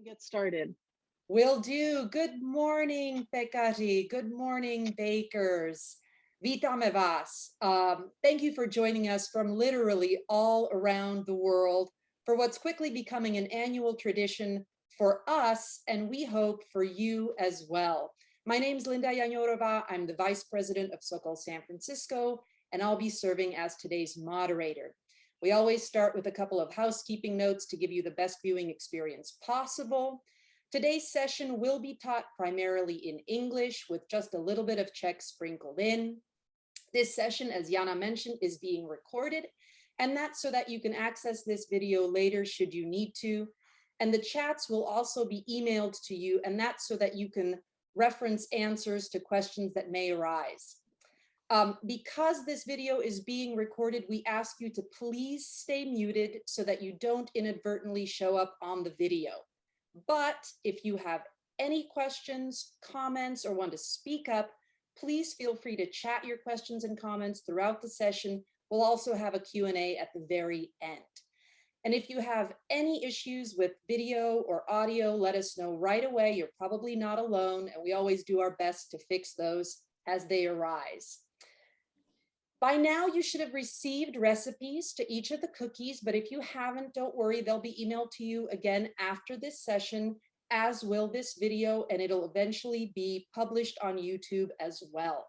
Get started. Will do. Good morning, pekaři. Good morning, bakers. Vítáme vás. Thank you for joining us from literally all around the world for what's quickly becoming an annual tradition for us, and we hope for you as well. My name's Linda Jaňorová. I'm the Vice President of Sokol San Francisco, and I'll be serving as today's moderator. We always start with a couple of housekeeping notes to give you the best viewing experience possible. Today's session will be taught primarily in English with just a little bit of Czech sprinkled in. This session, as Jana mentioned, is being recorded, and that's so that you can access this video later should you need to. And the chats will also be emailed to you, and that's so that you can reference answers to questions that may arise. Because this video is being recorded, we ask you to please stay muted so that you don't inadvertently show up on the video. But if you have any questions, comments, or want to speak up, please feel free to chat your questions and comments throughout the session. We'll also have a Q&A at the very end. And if you have any issues with video or audio, let us know right away. You're probably not alone, and we always do our best to fix those as they arise. By now, you should have received recipes to each of the cookies, but if you haven't, don't worry, they'll be emailed to you again after this session, as will this video, and it'll eventually be published on YouTube as well.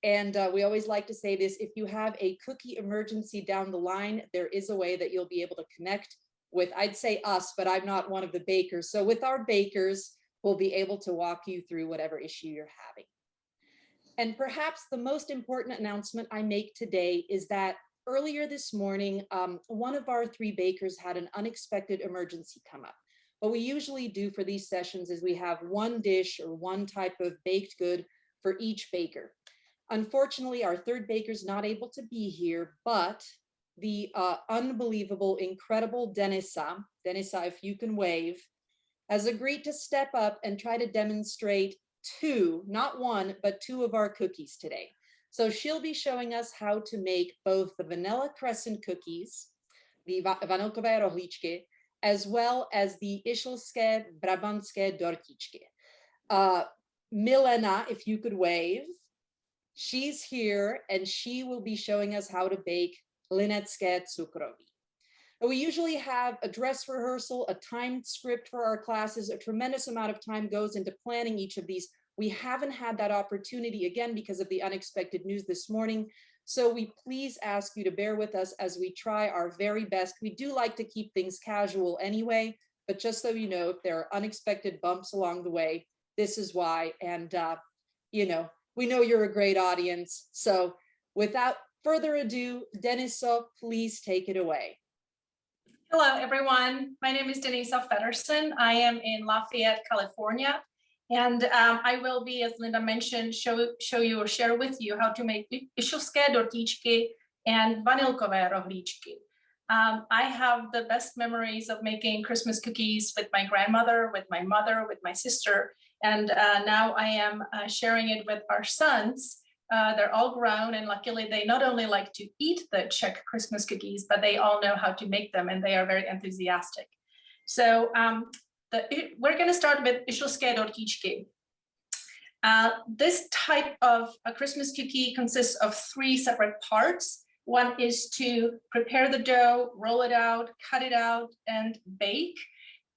And we always like to say this, if you have a cookie emergency down the line, there is a way that you'll be able to connect with, I'd say us, but I'm not one of the bakers. So with our bakers, we'll be able to walk you through whatever issue you're having. And perhaps the most important announcement I make today is that earlier this morning, one of our three bakers had an unexpected emergency come up. What we usually do for these sessions is we have one dish or one type of baked good for each baker. Unfortunately, our third baker is not able to be here, but the unbelievable, incredible Denisa, if you can wave, has agreed to step up and try to demonstrate two, not one, but two of our cookies today. So she'll be showing us how to make both the vanilla crescent cookies, the vanilkové rohlíčky, as well as the iselské brabantské dortíčky. Milena, if you could wave, she's here and she will be showing us how to bake linecké cukroví. We usually have a dress rehearsal, a timed script for our classes. A tremendous amount of time goes into planning each of these. We haven't had that opportunity, again, because of the unexpected news this morning. So we please ask you to bear with us as we try our very best. We do like to keep things casual anyway, but just so you know, if there are unexpected bumps along the way, this is why. And, you know, we know you're a great audience. So without further ado, Denisa, please take it away. Hello, everyone. My name is Denisa Feddersen. I am in Lafayette, California, and I will be, as Linda mentioned, show you or share with you how to make iselské dortíčky and vanilkové rohlíčky. I have the best memories of making Christmas cookies with my grandmother, with my mother, with my sister, and now I am sharing it with our sons. They're all grown, and luckily they not only like to eat the Czech Christmas cookies, but they all know how to make them, and they are very enthusiastic. So we're going to start with iselské dortíčky. This type of a Christmas cookie consists of three separate parts. One is to prepare the dough, roll it out, cut it out, and bake.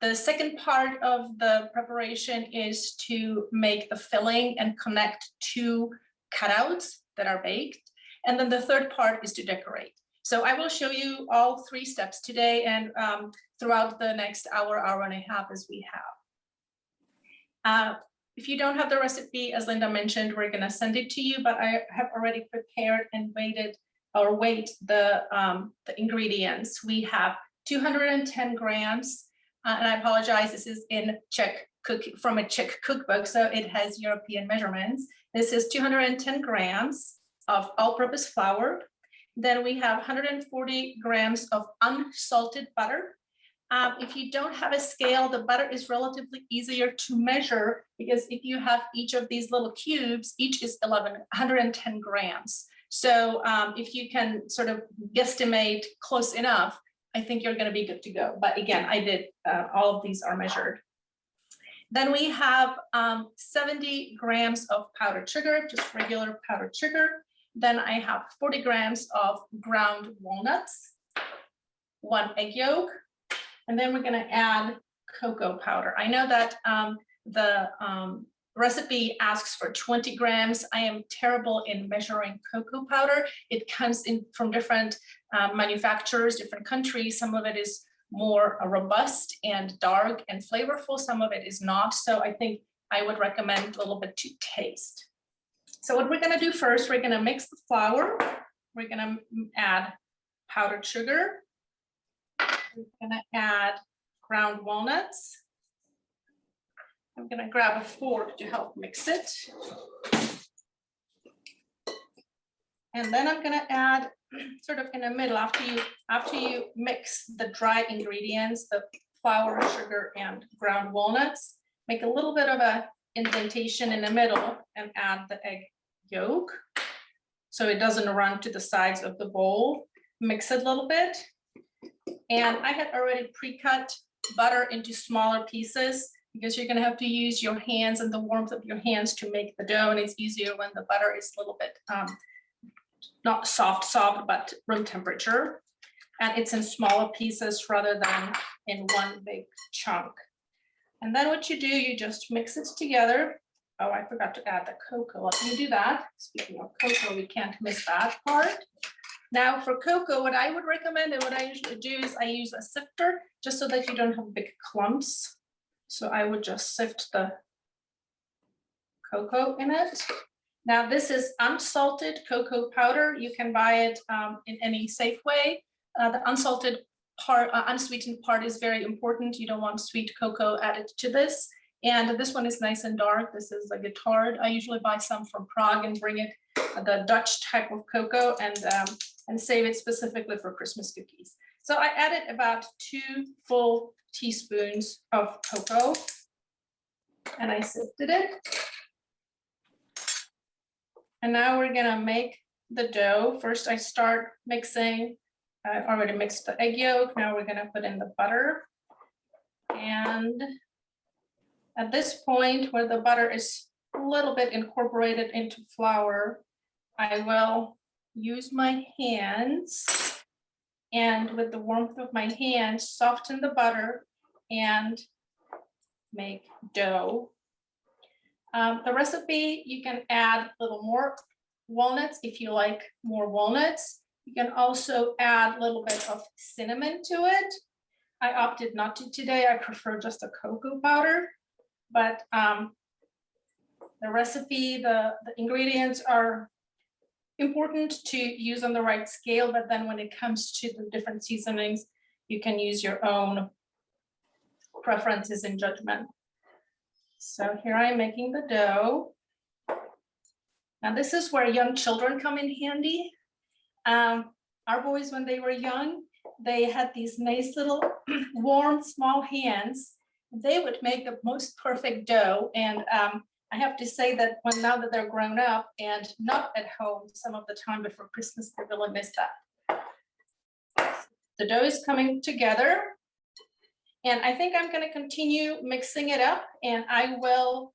The second part of the preparation is to make the filling and connect two cutouts that are baked. And then the third part is to decorate. So I will show you all three steps today and throughout the next hour, hour and a half as we have. If you don't have the recipe, as Linda mentioned, we're going to send it to you, but I have already prepared and weighed the ingredients. We have 210 grams, and I apologize, this is in from a Czech cookbook, so it has European measurements. This is 210 grams of all-purpose flour. Then we have 140 grams of unsalted butter. If you don't have a scale, the butter is relatively easier to measure because if you have each of these little cubes, each is 110 grams. So if you can sort of guesstimate close enough, I think you're going to be good to go. But again, I did, all of these are measured. Then we have 70 grams of powdered sugar, just regular powdered sugar. Then I have 40 grams of ground walnuts, 1 egg yolk, and then we're going to add cocoa powder. I know that the recipe asks for 20 grams. I am terrible in measuring cocoa powder. It comes in from different manufacturers, different countries. Some of it is more robust and dark and flavorful. Some of it is not. So I think I would recommend a little bit to taste. So what we're going to do first, we're going to mix the flour. We're going to add powdered sugar. We're going to add ground walnuts. I'm going to grab a fork to help mix it. And then I'm going to add sort of in the middle after you mix the dry ingredients, the flour, sugar, and ground walnuts, make a little bit of a indentation in the middle and add the egg yolk so it doesn't run to the sides of the bowl. Mix it a little bit. And I had already pre-cut butter into smaller pieces because you're going to have to use your hands and the warmth of your hands to make the dough, and it's easier when the butter is a little bit not soft, but room temperature, and it's in smaller pieces rather than in one big chunk. And then what you do, you just mix it together. Oh, I forgot to add the cocoa. Let me do that. Speaking of cocoa, we can't miss that part. Now for cocoa, what I would recommend and what I usually do is I use a sifter just so that you don't have big clumps. So I would just sift the cocoa in it. Now this is unsalted cocoa powder. You can buy it in any safe way. The unsalted part, unsweetened part is very important. You don't want sweet cocoa added to this. And this one is nice and dark. This is like a tart. I usually buy some from Prague and bring it, the Dutch type of cocoa, and save it specifically for Christmas cookies. So I added about 2 full teaspoons of cocoa and I sifted it. And now we're gonna make the dough. First I start mixing, I already mixed the egg yolk. Now we're gonna put in the butter. And at this point where the butter is a little bit incorporated into flour, I will use my hands and with the warmth of my hands, soften the butter and make dough. The recipe, you can add a little more walnuts if you like more walnuts. You can also add a little bit of cinnamon to it. I opted not to today. I prefer just a cocoa powder, but the recipe, the ingredients are important to use on the right scale, but then when it comes to the different seasonings, you can use your own preferences and judgment. So here I'm making the dough. Now this is where young children come in handy. Our boys, when they were young, they had these nice little warm, small hands. They would make the most perfect dough. And I have to say that now that they're grown up and not at home some of the time before Christmas, they really miss that. The dough is coming together. And I think I'm going to continue mixing it up, and I will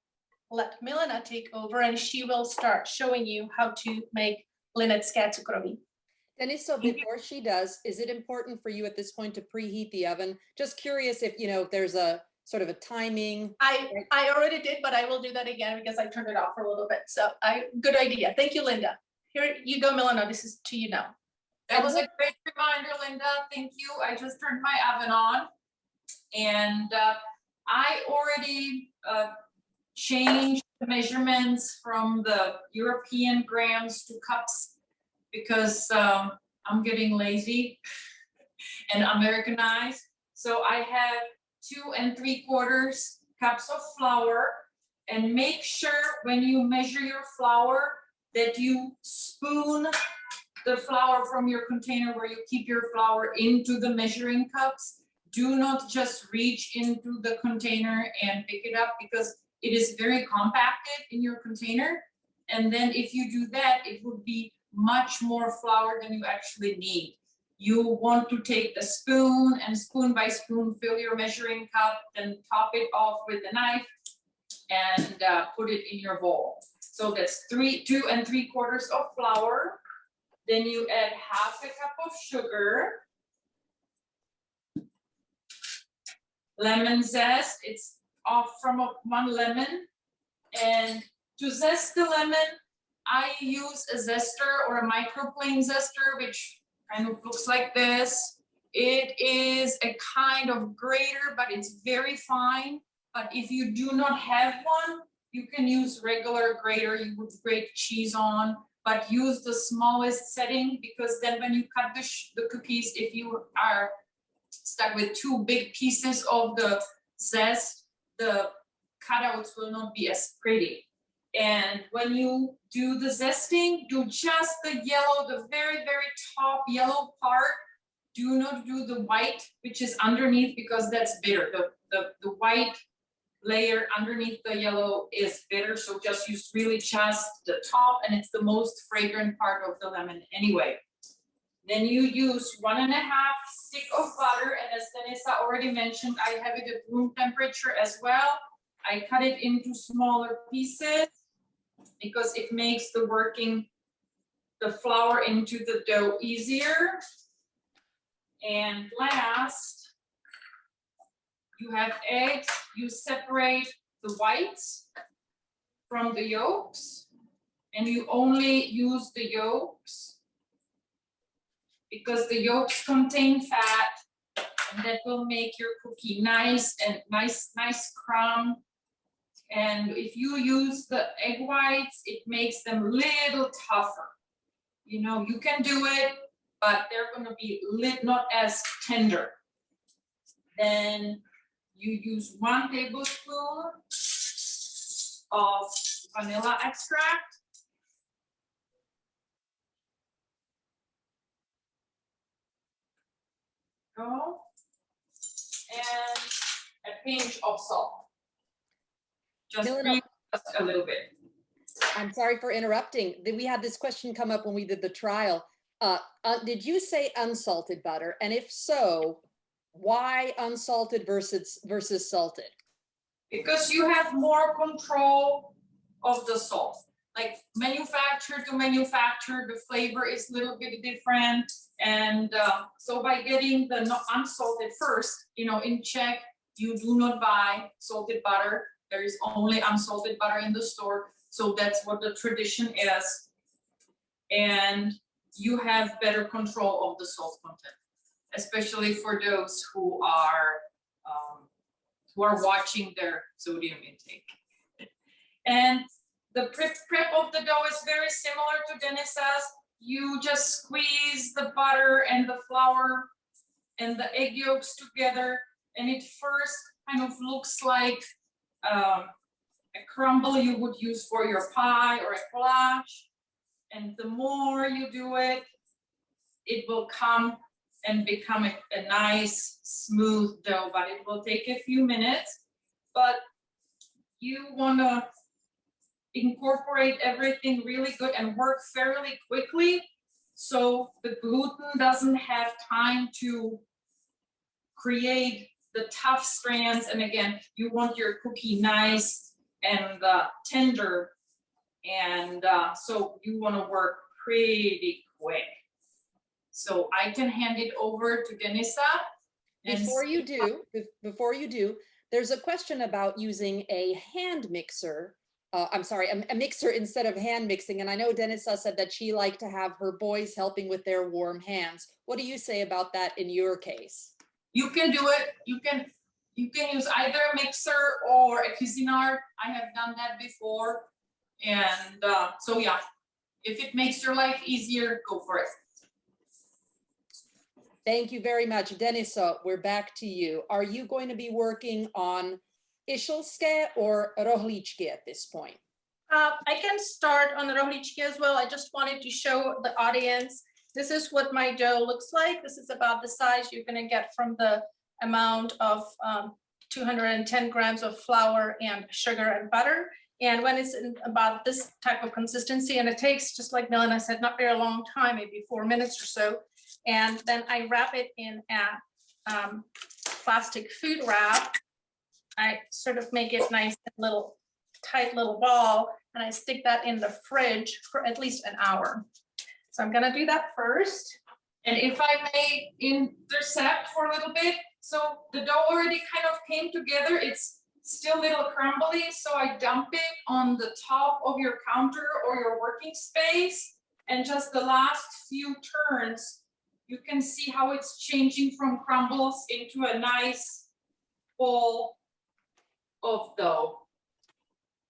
let Milena take over and she will start showing you how to make linecké cukroví. Dennis, so before she does, is it important for you at this point to preheat the oven? Just curious if, if there's a sort of a timing. I already did, but I will do that again because I turned it off for a little bit. So good idea. Thank you, Linda. Here you go, Milena. This is to you now. That was a great reminder, Linda. Thank you. I just turned my oven on. And I already changed the measurements from the European grams to cups because I'm getting lazy and Americanized. So I have 2 3/4 cups of flour, and make sure when you measure your flour that you spoon the flour from your container where you keep your flour into the measuring cups. Do not just reach into the container and pick it up because it is very compacted in your container. And then if you do that, it would be much more flour than you actually need. You want to take the spoon and spoon by spoon fill your measuring cup, then top it off with a knife and put it in your bowl. So that's 2 3/4 of flour. Then you add 1/2 cup of sugar. Lemon zest, it's off from 1 lemon. And to zest the lemon, I use a zester or a microplane zester, which kind of looks like this. It is a kind of grater, but it's very fine. But if you do not have one, you can use regular grater you would grate cheese on, but use the smallest setting, because then when you cut the cookies, if you are stuck with 2 big pieces of the zest, the cutouts will not be as pretty. And when you do the zesting, do just the yellow, the very, very top yellow part. Do not do the white, which is underneath, because that's bitter. The white layer underneath the yellow is bitter, so just use really just the top, and it's the most fragrant part of the lemon anyway. Then you use 1.5 stick of butter, and as Denisa already mentioned, I have it at room temperature as well. I cut it into smaller pieces because it makes the flour into the dough easier. And last, you have eggs. You separate the whites from the yolks, and you only use the yolks because the yolks contain fat, and that will make your cookie nice and nice crumb. And if you use the egg whites, it makes them a little tougher. You know, you can do it, but they're going to be not as tender. Then you use 1 tablespoon of vanilla extract. Go. And a pinch of salt. Just a little bit. I'm sorry for interrupting. We had this question come up when we did the trial. Did you say unsalted butter? And if so, why unsalted versus salted? Because you have more control of the salt. Like manufacturer to manufacturer, the flavor is a little bit different. And so by getting the unsalted first, you know, in Czech, you do not buy salted butter. There is only unsalted butter in the store. So that's what the tradition is. And you have better control of the salt content, especially for those who are watching their sodium intake. And the prep of the dough is very similar to Denisa's. You just squeeze the butter and the flour and the egg yolks together, and it first kind of looks like a crumble you would use for your pie or a collage. And the more you do it, it will come and become a nice smooth dough, but it will take a few minutes. But you want to incorporate everything really good and work fairly quickly, so the gluten doesn't have time to create the tough strands. And again, you want your cookie nice and tender, and so you want to work pretty quick. So I can hand it over to Denisa. Before you do, there's a question about using a hand mixer. I'm sorry, a mixer instead of hand mixing. And I know Denisa said that she liked to have her boys helping with their warm hands. What do you say about that in your case? You can do it. You can use either a mixer or a Cuisinart. I have done that before. And so yeah, if it makes your life easier, go for it. Thank you very much. Denisa, we're back to you. Are you going to be working on iselské or rohlíčky at this point? I can start on the rohlíčky as well. I just wanted to show the audience, this is what my dough looks like. This is about the size you're going to get from the amount of 210 grams of flour and sugar and butter. And when it's in about this type of consistency, and it takes, just like Milena said, not very long time, maybe 4 minutes or so. And then I wrap it in a plastic food wrap. I sort of make it nice and little tight little ball, and I stick that in the fridge for at least an hour. So I'm gonna do that first. And if I may intercept for a little bit, so the dough already kind of came together. It's still a little crumbly, so I dump it on the top of your counter or your working space. And just the last few turns, you can see how it's changing from crumbles into a nice ball of dough.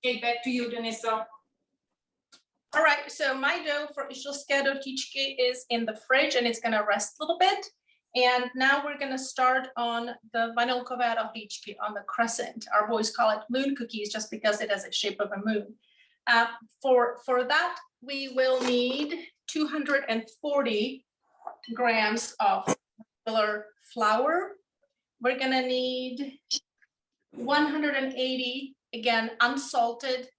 Okay, back to you, Denisa. All right, so my dough for iselské dortíčky is in the fridge and it's gonna rest a little bit. And now we're gonna start on the vanilkové rohlíčky, on the crescent. Our boys call it moon cookies just because it has a shape of a moon. For that, we will need 240 grams of regular flour. We're gonna need 180, again, unsalted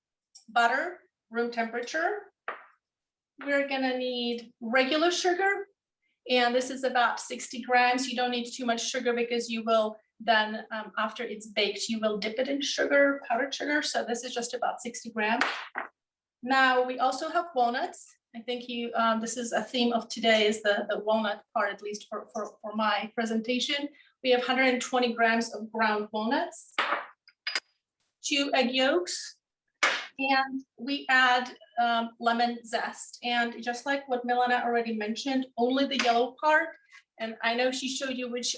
butter, room temperature. We're gonna need regular sugar, and this is about 60 grams. You don't need too much sugar because you will then, after it's baked, you will dip it in sugar, powdered sugar. So this is just about 60 grams. Now we also have walnuts. I think this is a theme of today, is the walnut part, at least for my presentation. We have 120 grams of ground walnuts, 2 egg yolks, and we add lemon zest. And just like what Milena already mentioned, only the yellow part. And I know she showed you which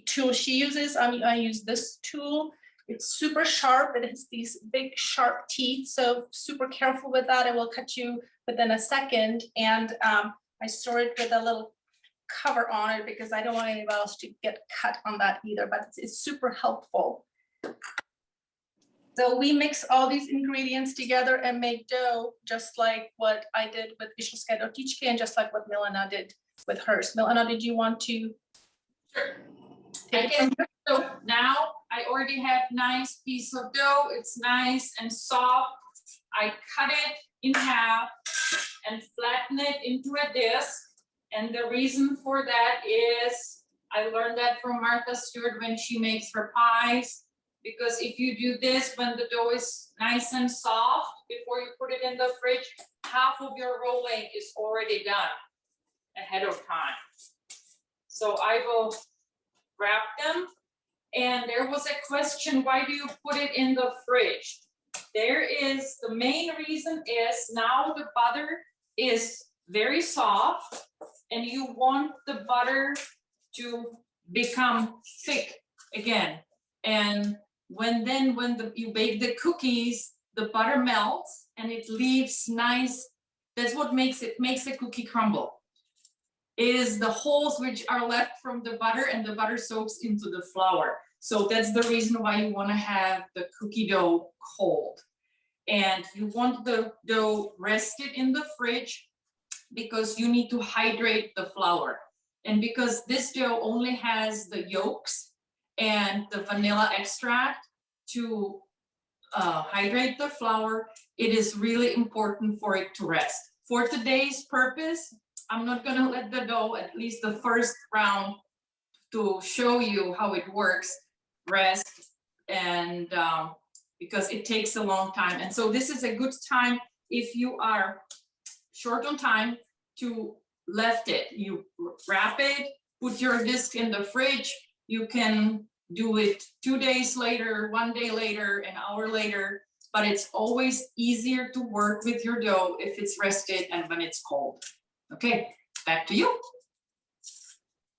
tool she uses. I use this tool. It's super sharp. It has these big sharp teeth, so super careful with that. It will cut you within a second. And I store it with a little cover on it because I don't want anybody else to get cut on that either, but it's super helpful. So we mix all these ingredients together and make dough, just like what I did with iselské dortíčky and just like what Milena did with hers. Milena, did you want to? Sure. Okay, so now I already have nice piece of dough. It's nice and soft. I cut it in half and flatten it into a disc. And the reason for that is I learned that from Martha Stewart when she makes her pies. Because if you do this when the dough is nice and soft, before you put it in the fridge, half of your rolling is already done ahead of time. So I will wrap them. And there was a question, why do you put it in the fridge? The main reason is now the butter is very soft and you want the butter to become thick again. And when you bake the cookies, the butter melts and it leaves nice. That's what makes the cookie crumble. It is the holes which are left from the butter and the butter soaks into the flour. So that's the reason why you want to have the cookie dough cold. And you want the dough rested in the fridge because you need to hydrate the flour. And because this dough only has the yolks and the vanilla extract to hydrate the flour, it is really important for it to rest. For today's purpose, I'm not gonna let the dough, at least the first round, to show you how it works, rest, and because it takes a long time. And so this is a good time if you are short on time to left it. You wrap it, put your disc in the fridge. You can do it 2 days later, 1 day later, an hour later, but it's always easier to work with your dough if it's rested and when it's cold. Okay, back to you.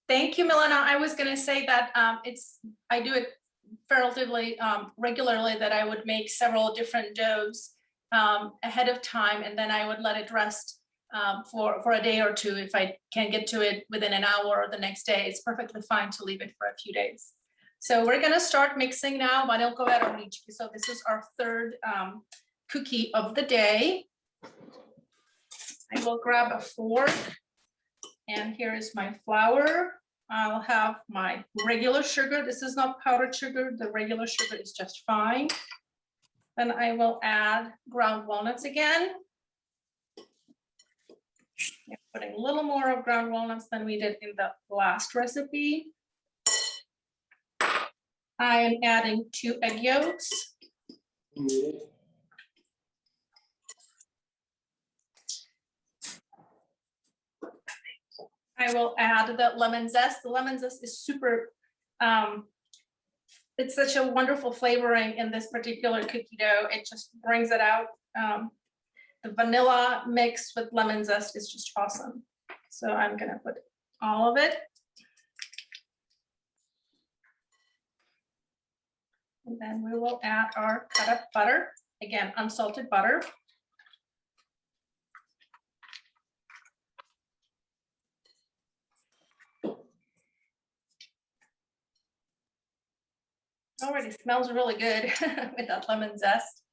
Thank you, Milena. I was going to say that I do it relatively regularly, that I would make several different doughs ahead of time, and then I would let it rest for a day or two. If I can't get to it within an hour or the next day, it's perfectly fine to leave it for a few days. So we're going to start mixing now vanilkové rohlíčky. So this is our third cookie of the day. I will grab a fork, and here is my flour. I'll have my regular sugar. This is not powdered sugar. The regular sugar is just fine. Then I will add ground walnuts again. I'm putting a little more of ground walnuts than we did in the last recipe. I am adding 2 egg yolks. I will add the lemon zest. The lemon zest is super, it's such a wonderful flavoring in this particular cookie dough. It just brings it out. The vanilla mixed with lemon zest is just awesome. So I'm gonna put all of it. And then we will add our cut up butter, again, unsalted butter. Already smells really good with that lemon zest.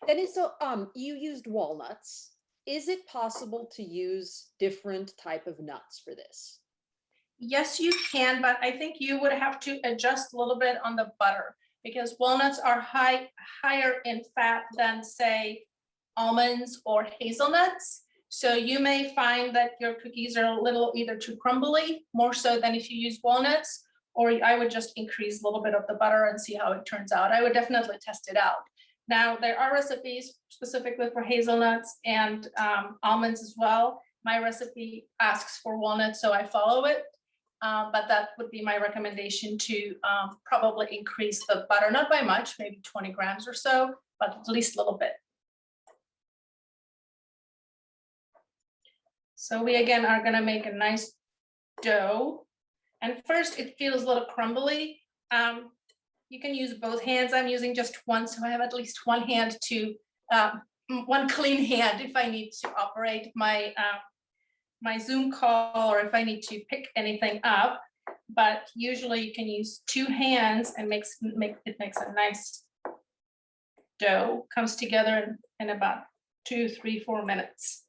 Dennis, so you used walnuts. Is it possible to use different type of nuts for this? Yes, you can, but I think you would have to adjust a little bit on the butter because walnuts are higher in fat than, say, almonds or hazelnuts. So you may find that your cookies are a little either too crumbly, more so than if you use walnuts, or I would just increase a little bit of the butter and see how it turns out. I would definitely test it out. Now, there are recipes specifically for hazelnuts and almonds as well. My recipe asks for walnuts, so I follow it. But that would be my recommendation to probably increase the butter, not by much, maybe 20 grams or so, but at least a little bit. So we again are gonna make a nice dough. And first it feels a little crumbly. You can use both hands. I'm using just one, so I have at least one hand to, one clean hand if I need to operate my my Zoom call or if I need to pick anything up. But usually you can use two hands and it makes a nice dough. Comes together in about 2, 3, 4 minutes.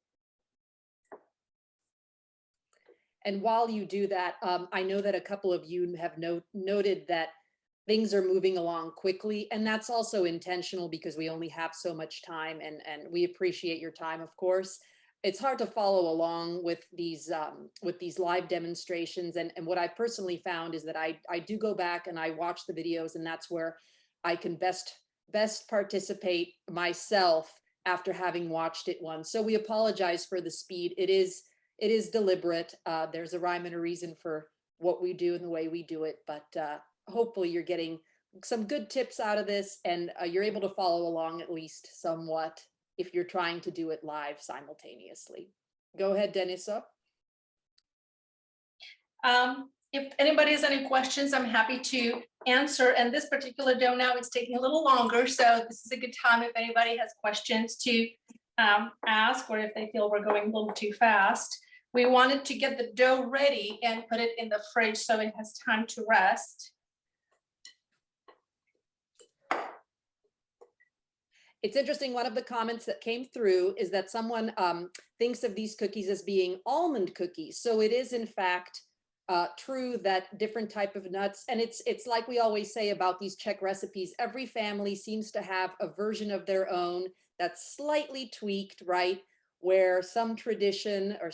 And while you do that, I know that a couple of you have noted that things are moving along quickly, and that's also intentional because we only have so much time, and we appreciate your time, of course. It's hard to follow along with these live demonstrations, and what I personally found is that I do go back and I watch the videos, and that's where I can best participate myself after having watched it once. So we apologize for the speed. It is deliberate. There's a rhyme and a reason for what we do and the way we do it, but hopefully you're getting some good tips out of this, and you're able to follow along at least somewhat if you're trying to do it live simultaneously. Go ahead, Denisa. If anybody has any questions, I'm happy to answer. And this particular dough now, it's taking a little longer, so this is a good time if anybody has questions to ask, or if they feel we're going a little too fast. We wanted to get the dough ready and put it in the fridge so it has time to rest. It's interesting, one of the comments that came through is that someone thinks of these cookies as being almond cookies. So it is in fact true that different type of nuts, and it's like we always say about these Czech recipes, every family seems to have a version of their own that's slightly tweaked, right? Where some tradition or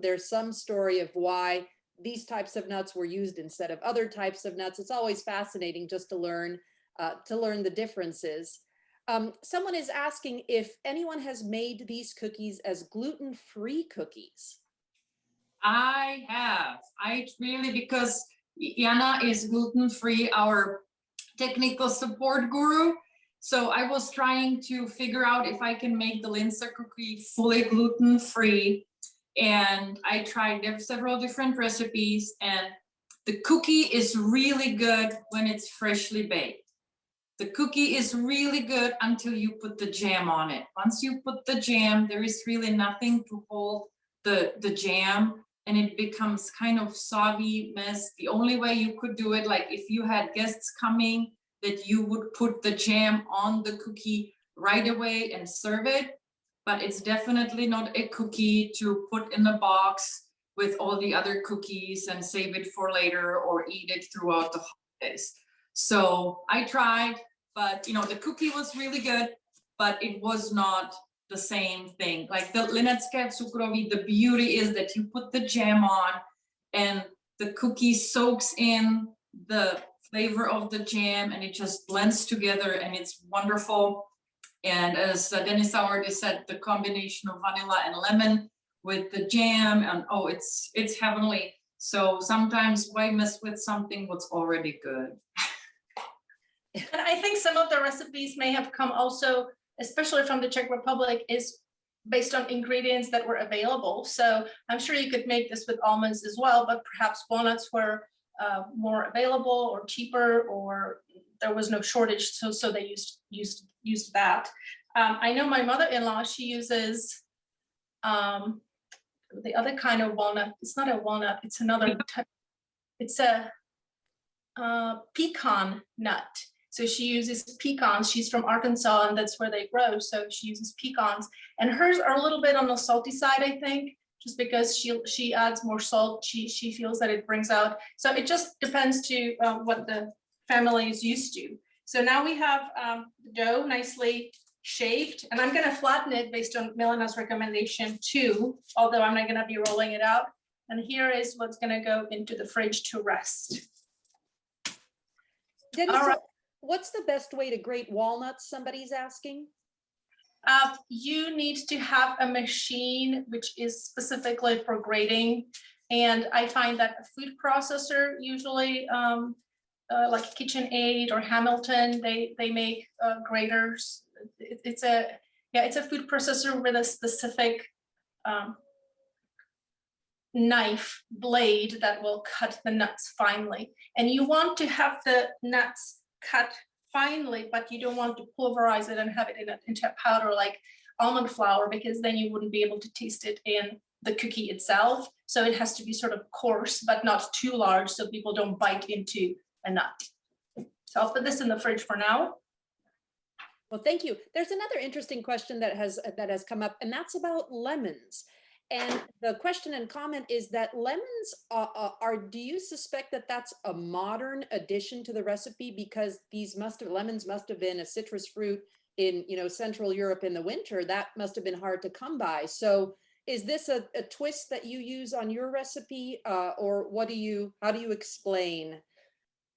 there's some story of why these types of nuts were used instead of other types of nuts. It's always fascinating just to learn the differences. Someone is asking if anyone has made these cookies as gluten-free cookies. I have. Because Jana is gluten-free, our technical support guru. So I was trying to figure out if I can make the Linzer cookie fully gluten-free. And I tried several different recipes, and the cookie is really good when it's freshly baked. The cookie is really good until you put the jam on it. Once you put the jam, there is really nothing to hold the jam, and it becomes kind of soggy mess. The only way you could do it, like if you had guests coming, that you would put the jam on the cookie right away and serve it. But it's definitely not a cookie to put in a box with all the other cookies and save it for later or eat it throughout the holidays. So I tried, but the cookie was really good, but it was not the same thing. Like the linecké cukroví, the beauty is that you put the jam on and the cookie soaks in the flavor of the jam and it just blends together and it's wonderful. And as Denisa already said, the combination of vanilla and lemon with the jam, and oh, it's heavenly. So sometimes why mess with something what's already good? And I think some of the recipes may have come also, especially from the Czech Republic, is based on ingredients that were available. So I'm sure you could make this with almonds as well, but perhaps walnuts were more available or cheaper, or there was no shortage, so they used that. I know my mother-in-law, she uses the other kind of walnut. It's not a walnut, it's another type. It's a pecan nut. So she uses pecans. She's from Arkansas, and that's where they grow. So she uses pecans, and hers are a little bit on the salty side, I think, just because she adds more salt. She feels that it brings out. So it just depends to what the family is used to. So now we have the dough nicely shaved, and I'm going to flatten it based on Milena's recommendation too, although I'm not going to be rolling it out. And here is what's going to go into the fridge to rest. Dennis, All right. what's the best way to grate walnuts? Somebody's asking. You need to have a machine which is specifically for grating. And I find that a food processor, usually like KitchenAid or Hamilton, they make graters. It's a food processor with a specific knife blade that will cut the nuts finely. And you want to have the nuts cut finely, but you don't want to pulverize it and have it into a powder like almond flour, because then you wouldn't be able to taste it in the cookie itself. So it has to be sort of coarse, but not too large, so people don't bite into a nut. So I'll put this in the fridge for now. Well, thank you. There's another interesting question that has come up, and that's about lemons. And the question and comment is that lemons do you suspect that that's a modern addition to the recipe, because lemons must have been a citrus fruit in, Central Europe in the winter. That must have been hard to come by. So is this a twist that you use on your recipe, or how do you explain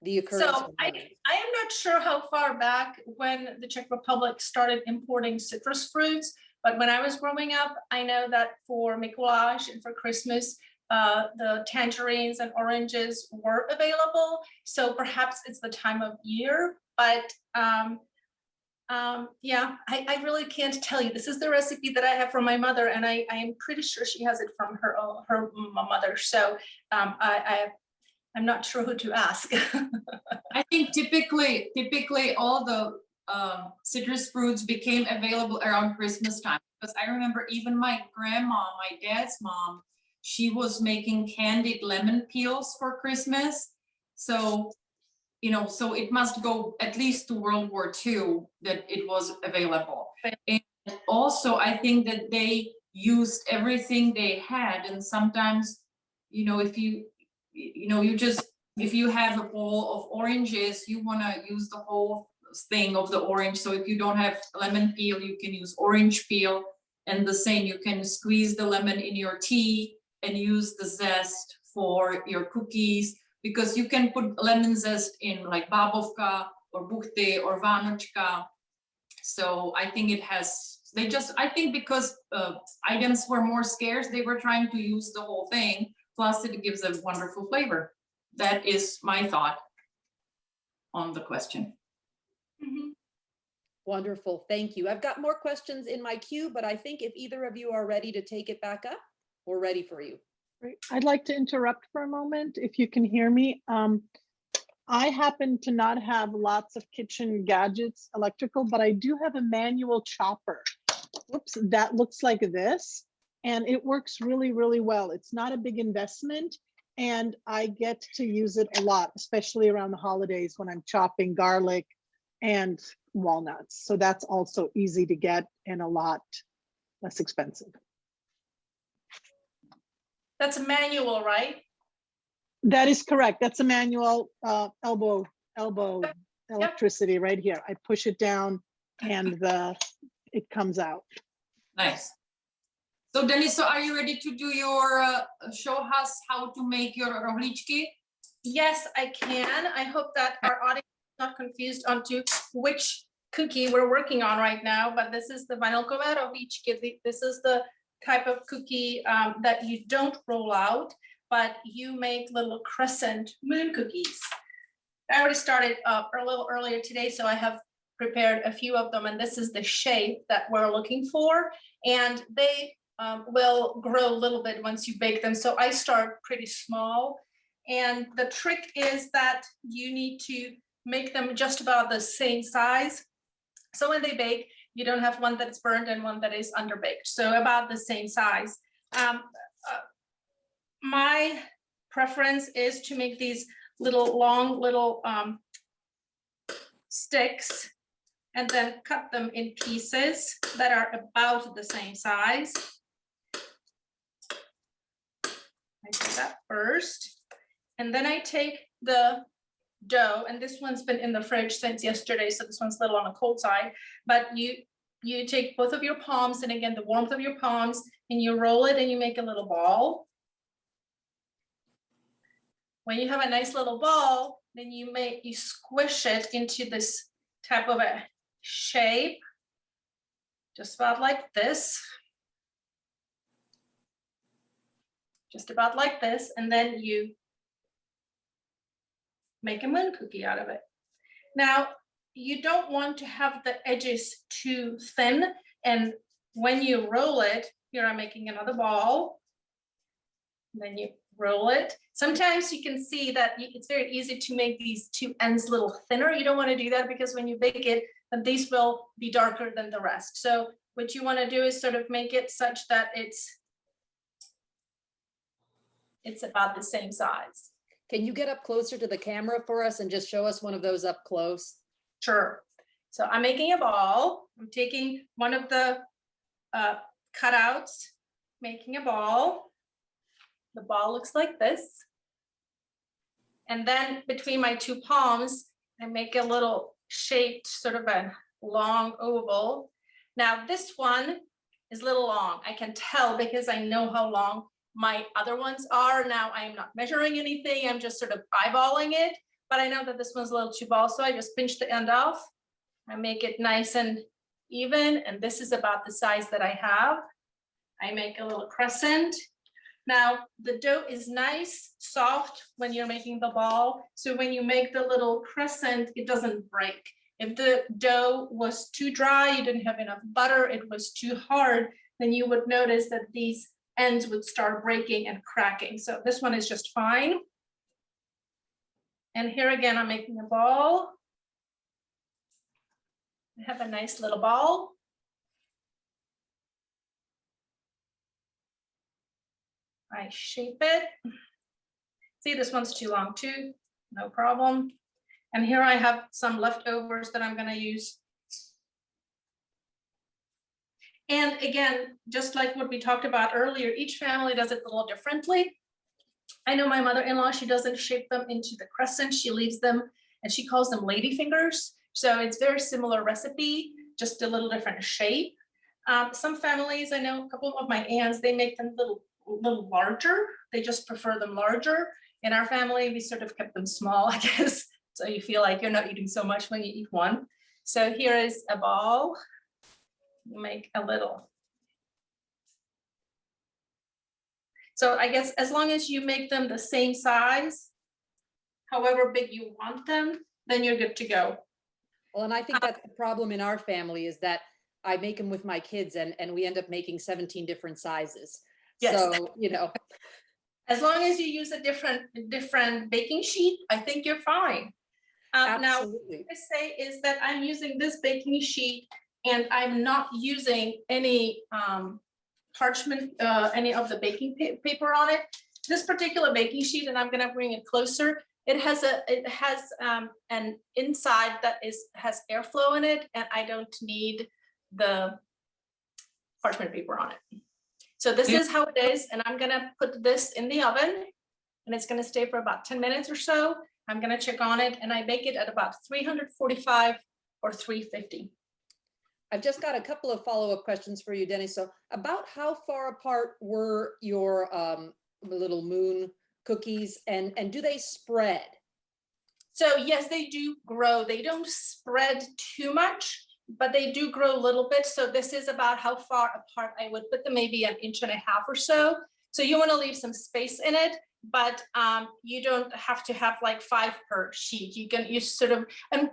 the occurrence? So I am not sure how far back when the Czech Republic started importing citrus fruits, but when I was growing up, I know that for Mikuláš and for Christmas, the tangerines and oranges were available. So perhaps it's the time of year, but yeah, I really can't tell you. This is the recipe that I have from my mother, and I am pretty sure she has it from her mother. So I'm not sure who to ask. I think typically all the citrus fruits became available around Christmas time, because I remember even my grandma, my dad's mom, she was making candied lemon peels for Christmas. So, so it must go at least to World War II that it was available. And also I think that they used everything they had, and sometimes, if you have a bowl of oranges, you want to use the whole thing of the orange. So if you don't have lemon peel, you can use orange peel, and the same, you can squeeze the lemon in your tea and use the zest for your cookies, because you can put lemon zest in like babovka or buchty or vánočka. So I think I think because items were more scarce, they were trying to use the whole thing, plus it gives a wonderful flavor. That is my thought on the question. Mm-hmm. Wonderful, thank you. I've got more questions in my queue, but I think if either of you are ready to take it back up, we're ready for you. Great. I'd like to interrupt for a moment, if you can hear me. I happen to not have lots of kitchen gadgets, electrical, but I do have a manual chopper. Whoops, that looks like this, and it works really, really well. It's not a big investment, and I get to use it a lot, especially around the holidays when I'm chopping garlic and walnuts. So that's also easy to get and a lot less expensive. That's a manual, right? That is correct. That's a manual elbow electricity right here. I push it down and it comes out. Nice. So Denisa, are you ready to do your show us how to make your rohlíčky? Yes, I can. I hope that our audience is not confused onto which cookie we're working on right now, but this is the vanilkové rohlíčky. This is the type of cookie that you don't roll out, but you make little crescent moon cookies. I already started a little earlier today, so I have prepared a few of them, and this is the shape that we're looking for. And they will grow a little bit once you bake them. So I start pretty small. And the trick is that you need to make them just about the same size. So when they bake, you don't have one that's burned and one that is underbaked. So about the same size. My preference is to make these long little sticks and then cut them in pieces that are about the same size. I do that first. And then I take the dough, and this one's been in the fridge since yesterday, so this one's a little on the cold side, but you take both of your palms, and again, the warmth of your palms, and you roll it and you make a little ball. When you have a nice little ball, then you squish it into this type of a shape, just about like this. Just about like this, and then you make a moon cookie out of it. Now, you don't want to have the edges too thin, and when you roll it, here I'm making another ball, and then you roll it. Sometimes you can see that it's very easy to make these two ends a little thinner. You don't want to do that because when you bake it, then these will be darker than the rest. So what you want to do is sort of make it such that it's about the same size. Can you get up closer to the camera for us and just show us one of those up close? Sure. So I'm making a ball. I'm taking one of the cutouts, making a ball. The ball looks like this. And then between my two palms, I make a little shaped sort of a long oval. Now this one is a little long. I can tell because I know how long my other ones are. Now I'm not measuring anything. I'm just sort of eyeballing it, but I know that this one's a little too ball. So I just pinch the end off. I make it nice and even. And this is about the size that I have. I make a little crescent. Now the dough is nice, soft when you're making the ball. So when you make the little crescent, it doesn't break. If the dough was too dry, you didn't have enough butter, it was too hard, then you would notice that these ends would start breaking and cracking. So this one is just fine. And here again, I'm making a ball. I have a nice little ball. I shape it. See, this one's too long too, no problem. And here I have some leftovers that I'm going to use. And again, just like what we talked about earlier, each family does it a little differently. I know my mother-in-law, she doesn't shape them into the crescent. She leaves them and she calls them Ladyfingers. So it's very similar recipe, just a little different shape. Some families, I know a couple of my aunts, they make them little larger. They just prefer them larger. In our family, we sort of kept them small, I guess. So you feel like you're not eating so much when you eat one. So here is a ball. Make a little. So I guess as long as you make them the same size, however big you want them, then you're good to go. Well, and I think that's the problem in our family is that I make them with my kids and we end up making 17 different sizes. Yes. So, you know. As long as you use a different baking sheet, I think you're fine. Now, what I say is that I'm using this baking sheet and I'm not using any parchment, any of the baking paper on it. This particular baking sheet, and I'm going to bring it closer. It has an inside that has airflow in it, and I don't need the parchment paper on it. So this is how it is, and I'm going to put this in the oven, and it's going to stay for about 10 minutes or so. I'm going to check on it, and I bake it at about 345 or 350. I've just got a couple of follow-up questions for you, Denny. So about how far apart were your little moon cookies and do they spread? So yes, they do grow. They don't spread too much. but they do grow a little bit. So this is about how far apart I would put them, maybe 1.5 inches or so. So you want to leave some space in it, but you don't have to have like 5 per sheet. You can use sort of, and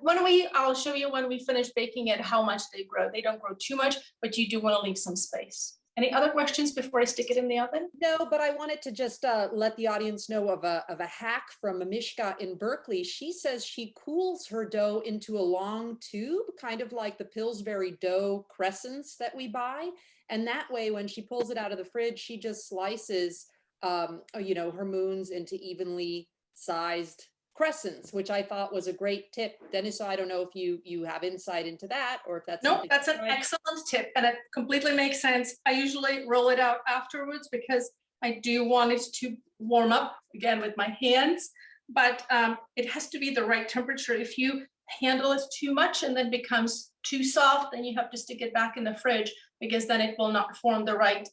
I'll show you when we finish baking it, how much they grow. They don't grow too much, but you do want to leave some space. Any other questions before I stick it in the oven? No, but I wanted to just let the audience know of a hack from Mishka in Berkeley. She says she cools her dough into a long tube, kind of like the Pillsbury dough crescents that we buy. And that way, when she pulls it out of the fridge, she just slices, her moons into evenly sized crescents, which I thought was a great tip. Dennis, I don't know if you have insight into that or if that's No, that's an excellent tip, and it completely makes sense. I usually roll it out afterwards because I do want it to warm up again with my hands, but it has to be the right temperature. If you handle it too much and then becomes too soft, then you have to stick it back in the fridge because then it will not form the right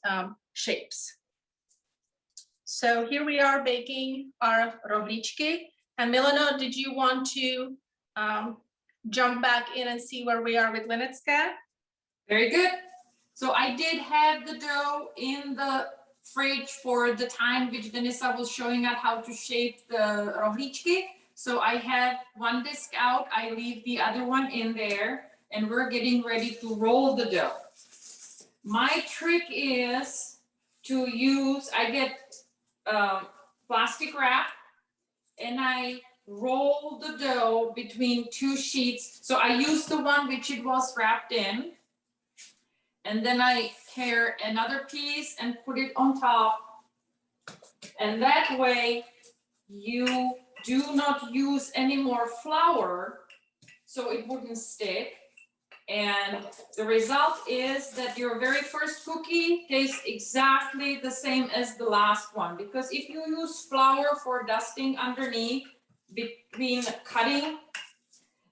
shapes. So here we are baking our rohlíčky. And Milano, did you want to jump back in and see where we are with linecké? Very good. So I did have the dough in the fridge for the time which Denisa was showing us how to shape the rohlíčky. So I have one disc out, I leave the other one in there, and we're getting ready to roll the dough. My trick is to use, I get plastic wrap, and I roll the dough between 2 sheets. So I use the one which it was wrapped in, and then I tear another piece and put it on top. And that way you do not use any more flour, so it wouldn't stick. And the result is that your very first cookie tastes exactly the same as the last one. Because if you use flour for dusting underneath between cutting,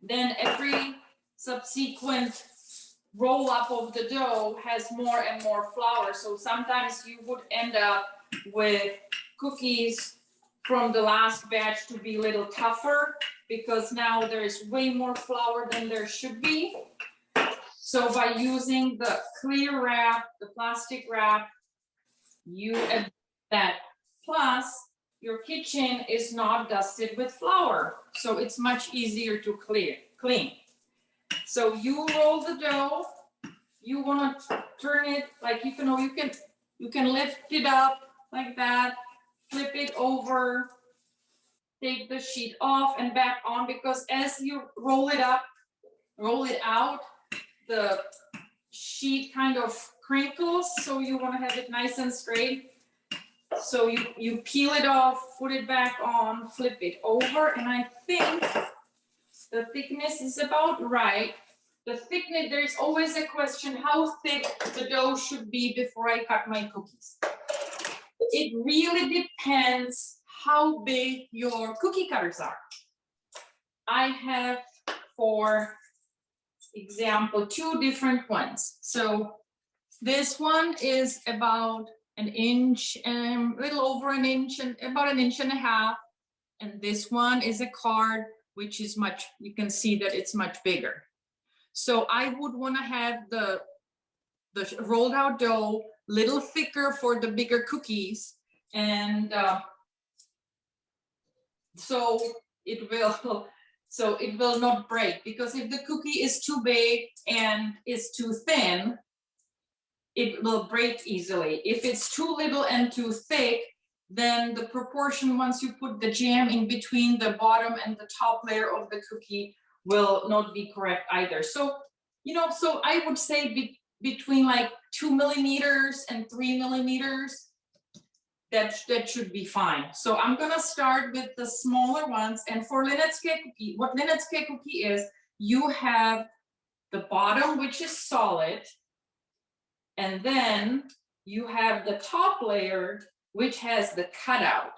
then every subsequent roll up of the dough has more and more flour. So sometimes you would end up with cookies from the last batch to be a little tougher because now there is way more flour than there should be. So by using the clear wrap, the plastic wrap, you add that. Plus, your kitchen is not dusted with flour, so it's much easier to clean. So you roll the dough. You want to turn it like you can lift it up like that, flip it over, take the sheet off and back on, because as you roll it out, the sheet kind of crinkles, so you want to have it nice and straight. So you peel it off, put it back on, flip it over, and I think the thickness is about right. The thickness, there's always a question how thick the dough should be before I cut my cookies. It really depends how big your cookie cutters are. I have, for example, 2 different ones. So this one is about 1 inch and a little over 1 inch and about 1.5 inches. And this one is a card, which is much, you can see that it's much bigger. So I would want to have the rolled out dough little thicker for the bigger cookies. And so it will not break, because if the cookie is too big and is too thin, it will break easily. If it's too little and too thick, then the proportion, once you put the jam in between the bottom and the top layer of the cookie, will not be correct either. So, so I would say between like 2 millimeters and 3 millimeters, that should be fine. So I'm gonna start with the smaller ones. And for linecké cookie, what linecké cookie is, you have the bottom, which is solid, and then you have the top layer, which has the cutout.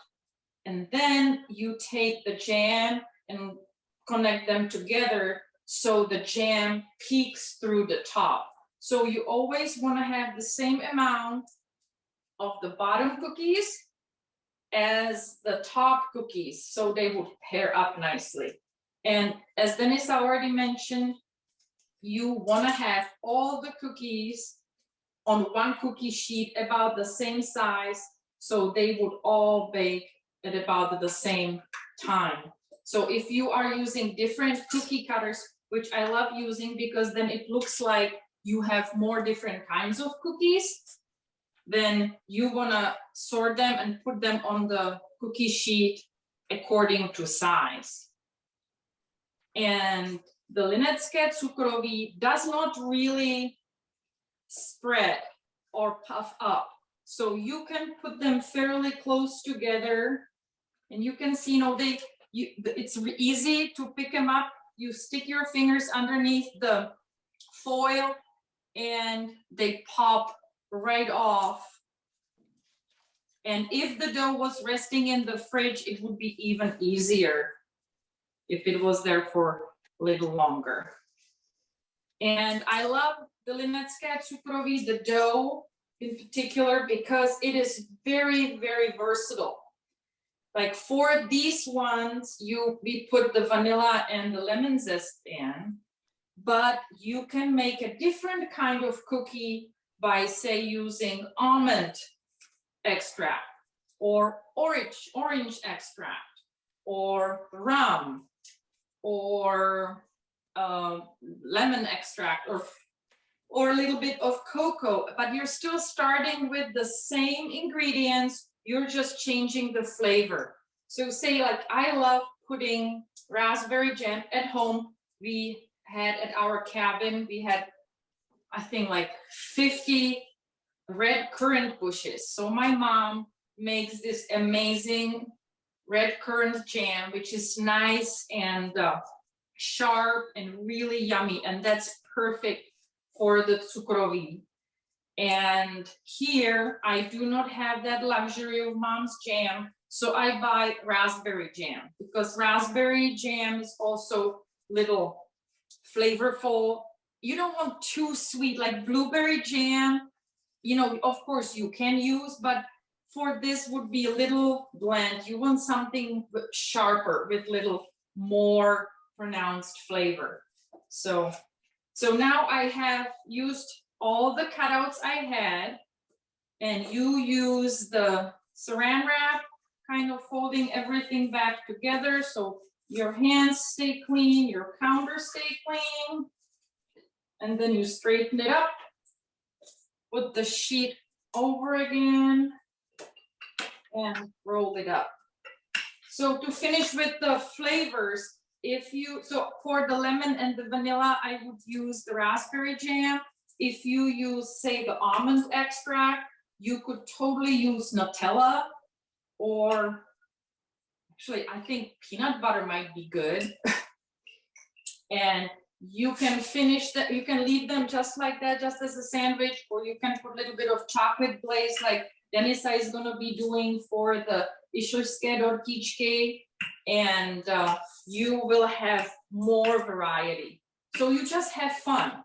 And then you take the jam and connect them together so the jam peeks through the top. So you always want to have the same amount of the bottom cookies as the top cookies, so they would pair up nicely. And as Denisa already mentioned, you want to have all the cookies on one cookie sheet about the same size, so they would all bake at about the same time. So if you are using different cookie cutters, which I love using because then it looks like you have more different kinds of cookies, then you want to sort them and put them on the cookie sheet according to size. And the linecké cukroví does not really spread or puff up. So you can put them fairly close together, and you can see, it's easy to pick them up. You stick your fingers underneath the foil and they pop right off. And if the dough was resting in the fridge, it would be even easier if it was there for a little longer. And I love the linecké cukroví, the dough in particular, because it is very, very versatile. Like for these ones, we put the vanilla and the lemon zest in, but you can make a different kind of cookie by, say, using almond extract or orange extract or rum or lemon extract or a little bit of cocoa, but you're still starting with the same ingredients, you're just changing the flavor. So say, like, I love putting raspberry jam at home. We had at our cabin, we had, I think, like 50 red currant bushes. So my mom makes this amazing red currant jam, which is nice and sharp and really yummy, and that's perfect for the cukroví. And here I do not have that luxury of mom's jam, so I buy raspberry jam, because raspberry jam is also little flavorful. You don't want too sweet, like blueberry jam, of course you can use, but for this would be a little bland. You want something sharper with little more pronounced flavor. So now I have used all the cutouts I had, and you use the saran wrap, kind of folding everything back together so your hands stay clean, your counter stay clean, and then you straighten it up, put the sheet over again, and roll it up. So to finish with the flavors, so for the lemon and the vanilla, I would use the raspberry jam. If you use, say, the almond extract, you could totally use Nutella, or actually, I think peanut butter might be good. And you can finish that, you can leave them just like that, just as a sandwich, or you can put a little bit of chocolate glaze like Denisa is gonna be doing for the iselské dortíčky, and you will have more variety. So you just have fun.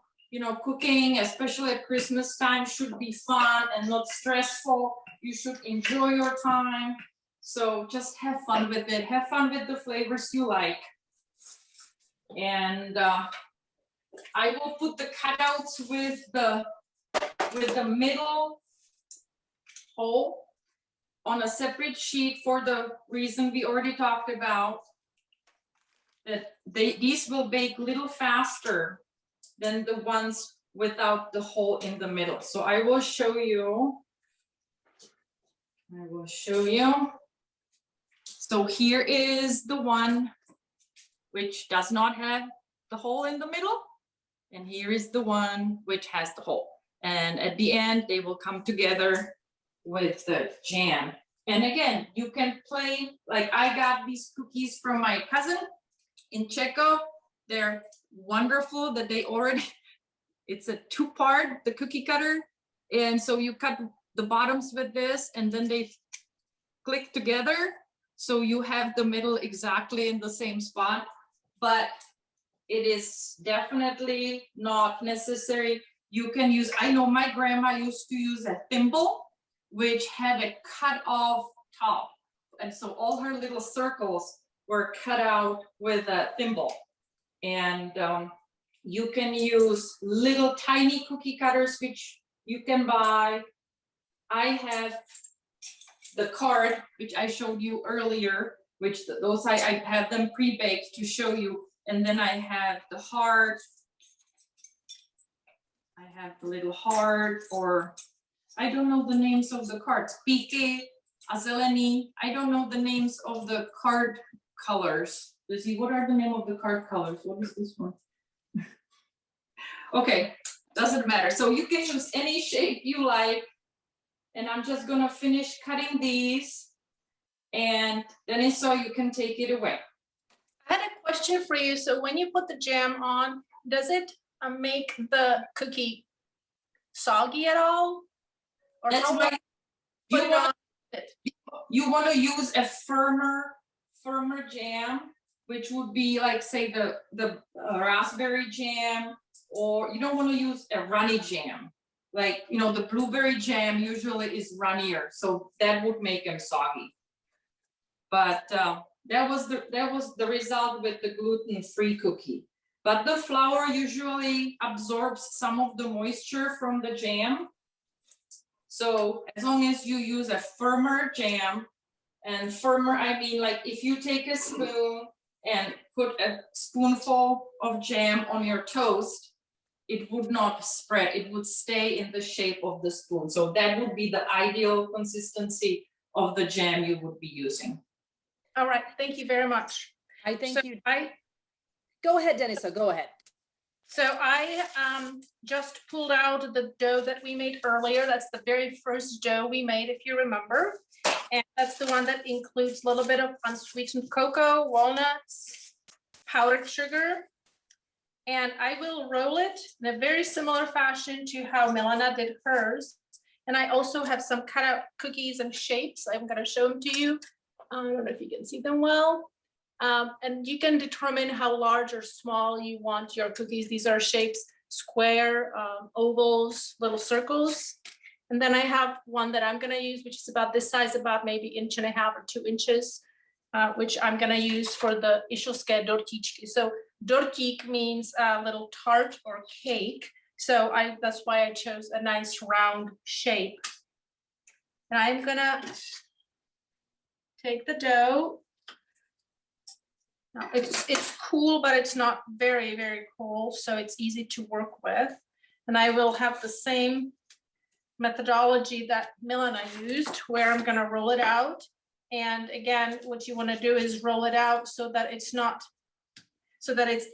Cooking, especially at Christmas time, should be fun and not stressful. You should enjoy your time. So just have fun with it. Have fun with the flavors you like. And I will put the cutouts with the middle hole on a separate sheet for the reason we already talked about, that these will bake a little faster than the ones without the hole in the middle. So I will show you. So here is the one which does not have the hole in the middle, and here is the one which has the hole. And at the end, they will come together with the jam. And again, you can play, like I got these cookies from my cousin in Czech. They're wonderful that they already, it's a two-part, the cookie cutter. And so you cut the bottoms with this, and then they click together. So you have the middle exactly in the same spot, but it is definitely not necessary. You can use, I know my grandma used to use a thimble, which had a cut off top. And so all her little circles were cut out with a thimble. And You can use little tiny cookie cutters, which you can buy. I have the card, which I showed you earlier, which those I have them pre-baked to show you. And then I have the heart. I have the little heart, or I don't know the names of the cards. Pique, Azeleni. I don't know the names of the card colors. Let's see, what are the name of the card colors? What is this one? Okay, doesn't matter. So you can use any shape you like. And I'm just gonna finish cutting these. And then so you can take it away. I had a question for you. So when you put the jam on, does it make the cookie soggy at all? Or That's how why put it on? you want to use a firmer jam, which would be like, say, the raspberry jam, or you don't want to use a runny jam. Like, you know, the blueberry jam usually is runnier, so that would make them soggy. But that was the result with the gluten-free cookie. But the flour usually absorbs some of the moisture from the jam. So as long as you use a firmer jam, and firmer, I mean, like if you take a spoon and put a spoonful of jam on your toast, it would not spread, it would stay in the shape of the spoon. So that would be the ideal consistency of the jam you would be using. All right, thank you very much. I thank you. Go ahead, Denisa, go ahead. So I just pulled out the dough that we made earlier. That's the very first dough we made, if you remember. And that's the one that includes a little bit of unsweetened cocoa, walnuts, powdered sugar. And I will roll it in a very similar fashion to how Milana did hers. And I also have some cut out cookies and shapes. I'm going to show them to you. I don't know if you can see them well. And you can determine how large or small you want your cookies. These are shapes, square, ovals, little circles. And then I have one that I'm going to use, which is about this size, about maybe 1.5 inches or 2 inches, which I'm going to use for the iselské dortíčky. So dortík means a little tart or cake. So that's why I chose a nice round shape. And I'm going to take the dough. Now, it's cool, but it's not very, very cool, so it's easy to work with. And I will have the same methodology that Milana used, where I'm going to roll it out. And again, what you want to do is roll it out so that it's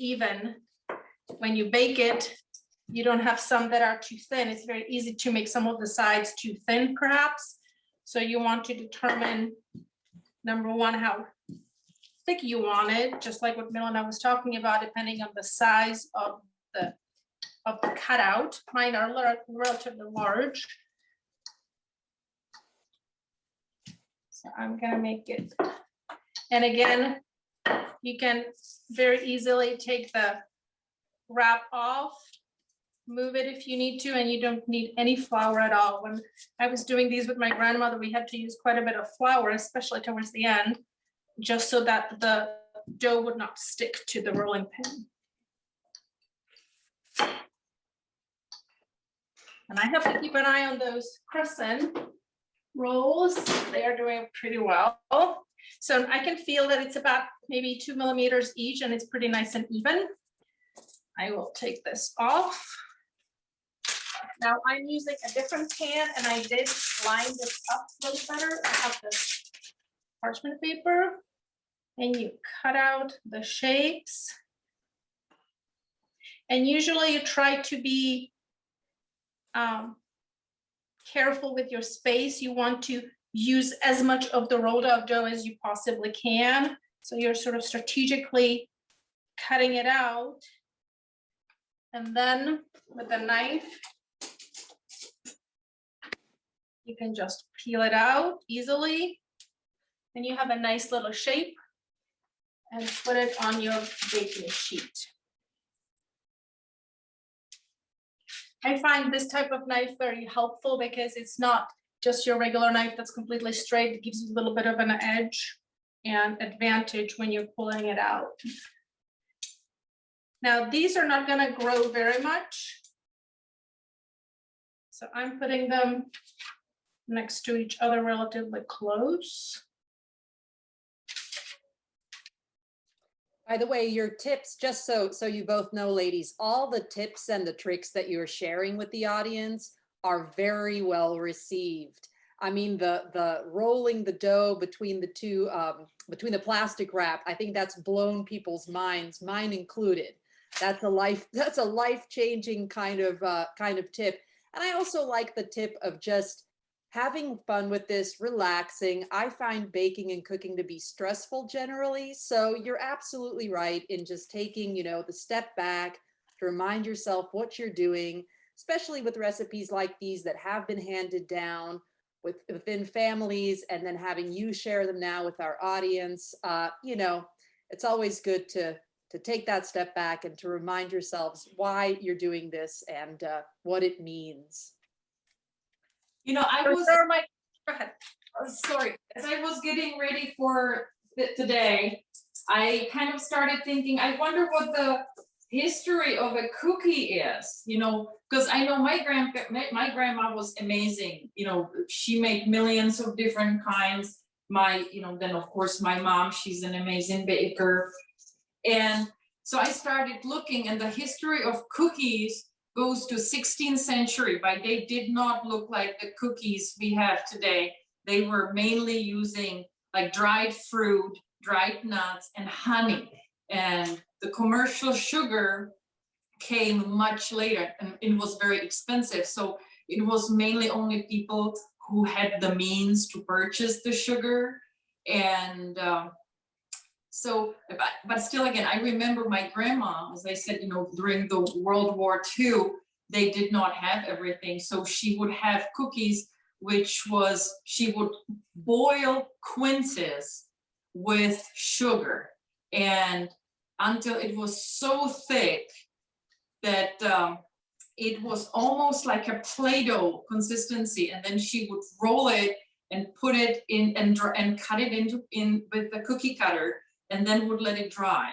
even. When you bake it, you don't have some that are too thin. It's very easy to make some of the sides too thin, perhaps. So you want to determine, number one, how thick you want it, just like what Milana was talking about, depending on the size of the cutout. Mine are relatively large. So I'm gonna make it. And again, you can very easily take the wrap off, move it if you need to, and you don't need any flour at all. When I was doing these with my grandmother, we had to use quite a bit of flour, especially towards the end, just so that the dough would not stick to the rolling pin. And I have to keep an eye on those crescent rolls. They are doing pretty well. So I can feel that it's about maybe 2 millimeters each, and it's pretty nice and even. I will take this off. Now I'm using a different pan, and I did line this up a little better. I have this parchment paper, and you cut out the shapes. And usually you try to be careful with your space. You want to use as much of the rolled out dough as you possibly can. So you're sort of strategically cutting it out. And then with a knife, you can just peel it out easily. And you have a nice little shape, and put it on your baking sheet. I find this type of knife very helpful because it's not just your regular knife that's completely straight. It gives you a little bit of an edge and advantage when you're pulling it out. Now, these are not gonna grow very much. So I'm putting them next to each other relatively close. By the way, your tips, just so you both know, ladies, all the tips and the tricks that you're sharing with the audience are very well received. I mean, the rolling the dough between the two, between the plastic wrap, I think that's blown people's minds, mine included. That's a life-changing kind of tip. And I also like the tip of just having fun with this, relaxing. I find baking and cooking to be stressful generally. So you're absolutely right in just taking, the step back to remind yourself what you're doing, especially with recipes like these that have been handed down within families, and then having you share them now with our audience. It's always good to take that step back and to remind yourselves why you're doing this and what it means. I was, Go ahead. sorry, as I was getting ready for today, I kind of started thinking, I wonder what the history of a cookie is, because I know my grandma was amazing. She made millions of different kinds. Then of course my mom, she's an amazing baker. And so I started looking, and the history of cookies goes to 16th century, but they did not look like the cookies we have today. They were mainly using like dried fruit, dried nuts, and honey. And the commercial sugar came much later, and it was very expensive. So it was mainly only people who had the means to purchase the sugar. And but still, again, I remember my grandma, as I said, during the World War II, they did not have everything. So she would have cookies, she would boil quinces with sugar, and until it was so thick that it was almost like a Play-Doh consistency. And then she would roll it and put it in and cut it in with the cookie cutter, and then would let it dry.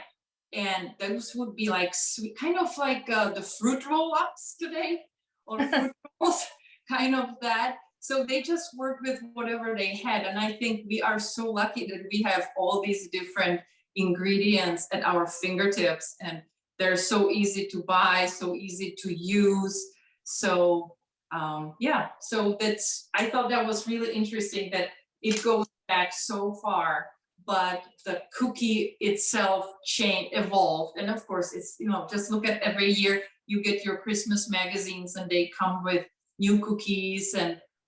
And those would be like sweet, kind of like the fruit roll-ups today, or fruit rolls, kind of that. So they just worked with whatever they had. And I think we are so lucky that we have all these different ingredients at our fingertips, and they're so easy to buy, so easy to use. So so I thought that was really interesting that it goes back so far, but the cookie itself evolved. And of course, it's, just look at every year you get your Christmas magazines and they come with new cookies,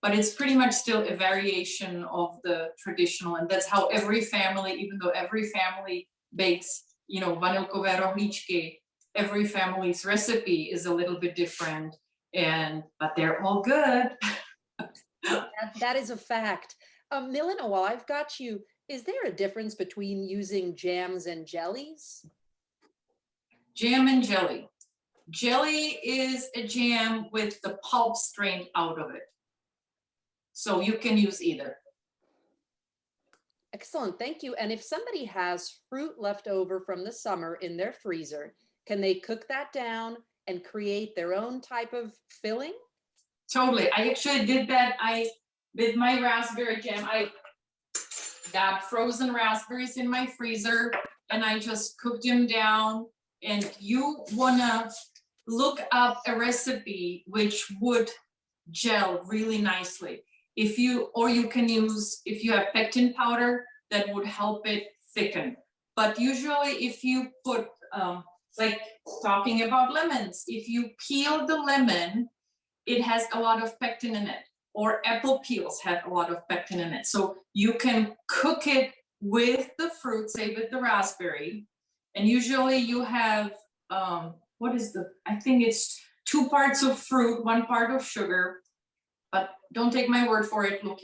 but it's pretty much still a variation of the traditional. And that's how every family, even though every family bakes, vanilkové rohlíčky, every family's recipe is a little bit different, but they're all good. That is a fact. Milena, while I've got you, is there a difference between using jams and jellies? Jam and jelly. Jelly is a jam with the pulp strained out of it. So you can use either. Excellent, thank you. And if somebody has fruit left over from the summer in their freezer, can they cook that down and create their own type of filling? Totally. I actually did that. With my raspberry jam, I got frozen raspberries in my freezer and I just cooked them down. And you wanna look up a recipe which would gel really nicely. If you have pectin powder, that would help it thicken. But usually if you put, like talking about lemons, if you peel the lemon, it has a lot of pectin in it, or apple peels have a lot of pectin in it. So you can cook it with the fruit, say with the raspberry, and usually you have, I think it's 2 parts of fruit, 1 part of sugar, but don't take my word for it, look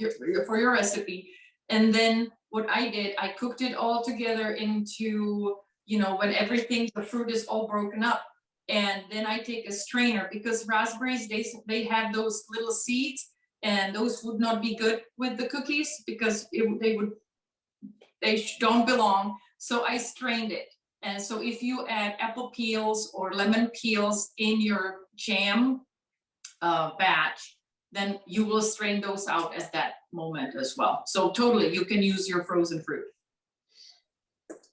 for your recipe. And then what I did, I cooked it all together into, when the fruit is all broken up. And then I take a strainer, because raspberries, they have those little seeds, and those would not be good with the cookies because they don't belong. So I strained it. And so if you add apple peels or lemon peels in your jam batch, then you will strain those out at that moment as well. So totally, you can use your frozen fruit.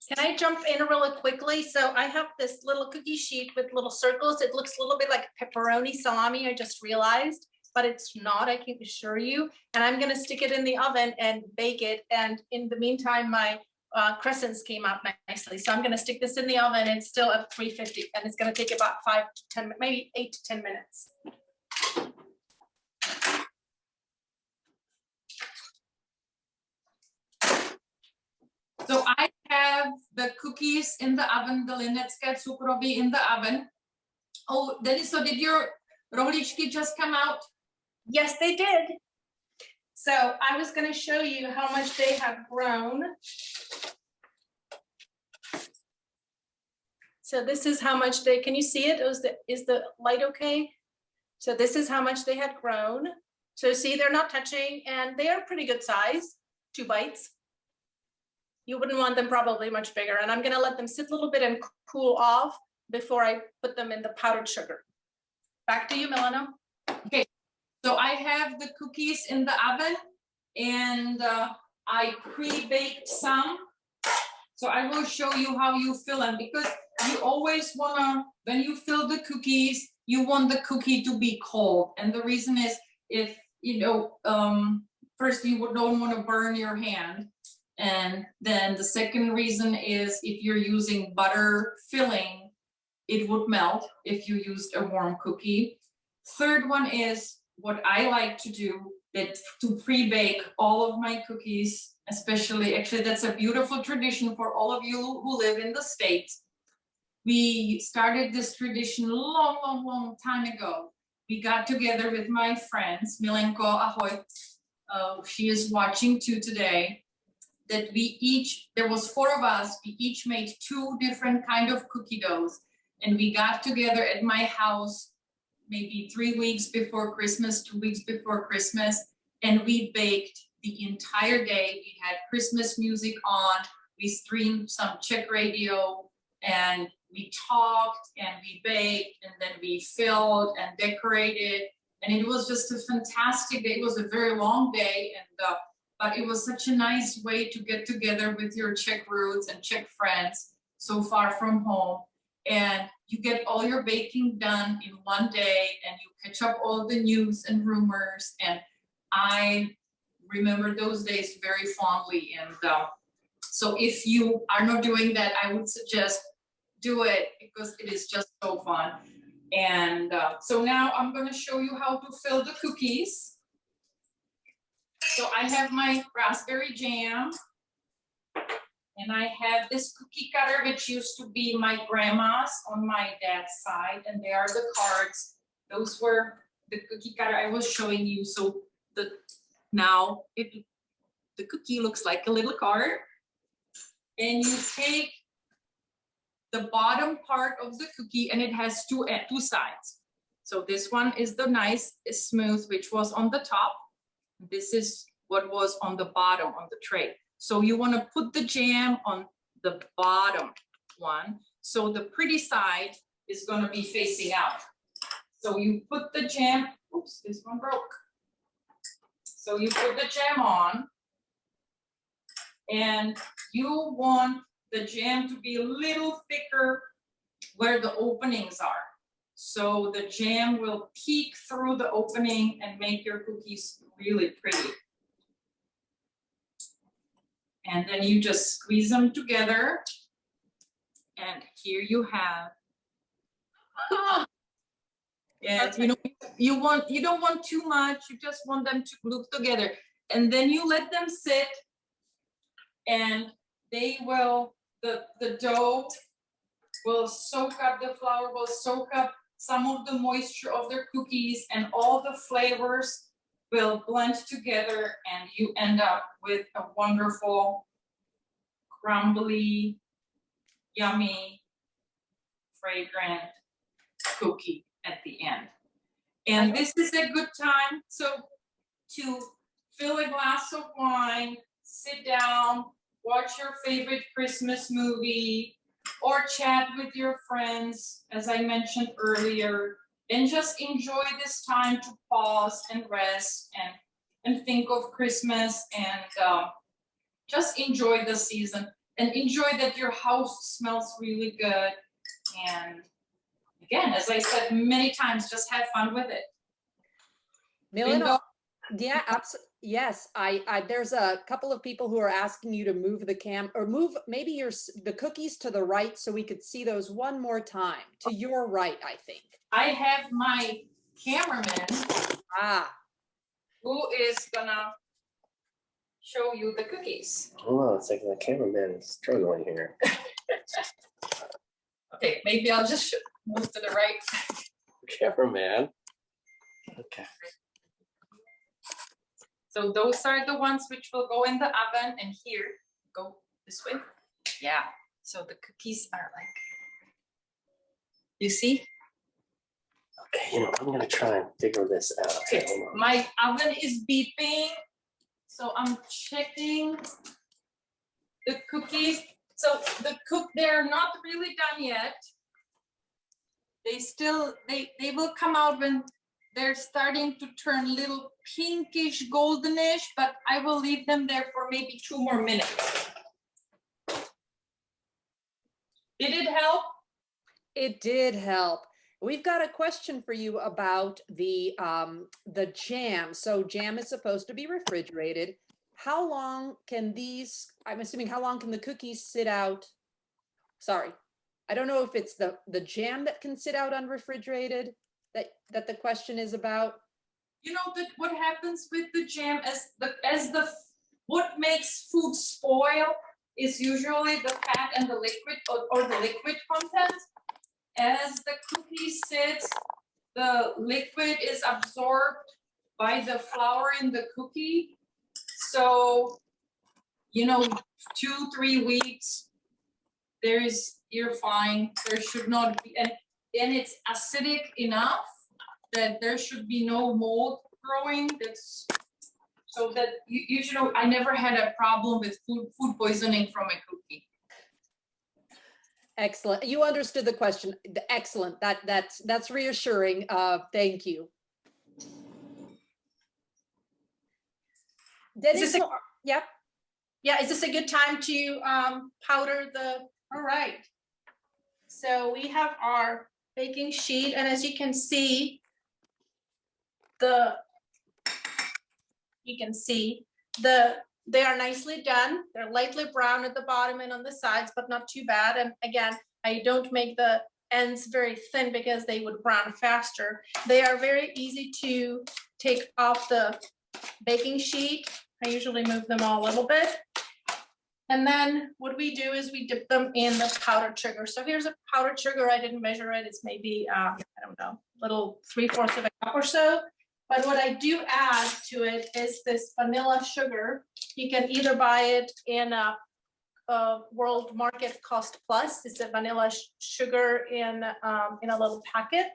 Can I jump in really quickly? So I have this little cookie sheet with little circles. It looks a little bit like pepperoni salami, I just realized, but it's not, I can assure you. And I'm gonna stick it in the oven and bake it. And in the meantime, my crescents came out nicely. So I'm gonna stick this in the oven. It's still at 350 and it's gonna take about 5 to 10, maybe 8 to 10 minutes. So I have the cookies in the oven, the linecké cukroví in the oven. Oh, Denny, so did your rohlíčky just come out? Yes, they did. So I was going to show you how much they have grown. So this is how much they, can you see it? Is the light okay? So this is how much they had grown. So see, they're not touching and they are pretty good size, 2 bites. You wouldn't want them probably much bigger. And I'm going to let them sit a little bit and cool off before I put them in the powdered sugar. Back to you, Milano. Okay, so I have the cookies in the oven and I pre-baked some. So I will show you how you fill them, because you always wanna, when you fill the cookies, you want the cookie to be cold. And the reason is, if, you know, first you don't wanna burn your hand. And then the second reason is, if you're using butter filling, it would melt if you used a warm cookie. Third one is what I like to do, that to pre-bake all of my cookies, especially, actually that's a beautiful tradition for all of you who live in the States. We started this tradition long time ago. We got together with my friends, Milenko, ahoy, she is watching too today, that we each, there was 4 of us, we each made 2 different kind of cookie doughs. And we got together at my house maybe 3 weeks before Christmas, 2 weeks before Christmas, and we baked the entire day. We had Christmas music on, we streamed some Czech radio, and we talked and we baked, and then we filled and decorated. And it was just a fantastic day. It was a very long day, and but it was such a nice way to get together with your Czech roots and Czech friends so far from home. And you get all your baking done in one day, and you catch up all the news and rumors. And I remember those days very fondly. And so if you are not doing that, I would suggest do it, because it is just so fun. And so now I'm going to show you how to fill the cookies. So I have my raspberry jam, and I have this cookie cutter, which used to be my grandma's on my dad's side, and there are the cards. Those were the cookie cutter I was showing you. So now the cookie looks like a little card, and you take the bottom part of the cookie, and it has two sides. So this one is the nice smooth, which was on the top. This is what was on the bottom on the tray. So you want to put the jam on the bottom one. So the pretty side is going to be facing out. So you put the jam, oops, this one broke. So you put the jam on, and you want the jam to be a little thicker where the openings are. So the jam will peek through the opening and make your cookies really pretty. And then you just squeeze them together. And here you have. And you know, you don't want too much, you just want them to glue together. And then you let them sit, and they will, the dough will soak up, the flour will soak up some of the moisture of their cookies, and all the flavors will blend together, and you end up with a wonderful, crumbly, yummy, fragrant cookie at the end. And this is a good time to fill a glass of wine, sit down, watch your favorite Christmas movie, or chat with your friends, as I mentioned earlier, and just enjoy this time to pause and rest and think of Christmas and just enjoy the season and enjoy that your house smells really good. And again, as I said many times, just have fun with it. Milena, yeah, absolutely. Yes, there's a couple of people who are asking you to move the or move maybe the cookies to the right so we could see those one more time. To your right, I think. I have my cameraman who is gonna show you the cookies. Oh, it's like the cameraman is struggling here. Okay, maybe I'll just move to the right. Cameraman. Okay. So those are the ones which will go in the oven, and here, go this way. Yeah, so the cookies are like, you see? Okay, you know, I'm gonna try and figure this out. Okay, hold on. My oven is beeping, so I'm checking the cookies. So they're not really done yet. They will come out when they're starting to turn little pinkish, goldenish, but I will leave them there for maybe 2 more minutes. Did it help? It did help. We've got a question for you about the jam. So jam is supposed to be refrigerated. How long can I'm assuming, how long can the cookies sit out? Sorry, I don't know if it's the jam that can sit out unrefrigerated that the question is about. You know that what happens with the jam what makes food spoil is usually the fat and the liquid or the liquid content. As the cookie sits, the liquid is absorbed by the flour in the cookie. So, you know, 2-3 weeks, you're fine. There should not be, and it's acidic enough that there should be no mold growing. So that you should know, I never had a problem with food poisoning from a cookie. Excellent. You understood the question. Excellent. That's reassuring. Thank you. Dennis, yep. Yeah, is this a good time to powder all right. So we have our baking sheet, and as you can see, they are nicely done. They're lightly brown at the bottom and on the sides, but not too bad. And again, I don't make the ends very thin because they would brown faster. They are very easy to take off the baking sheet. I usually move them all a little bit. And then what we do is we dip them in the powdered sugar. So here's a powdered sugar. I didn't measure it. It's maybe, I don't know, little 3/4 of a cup or so. But what I do add to it is this vanilla sugar. You can either buy it in a World Market Cost Plus. It's a vanilla sugar in a little packet.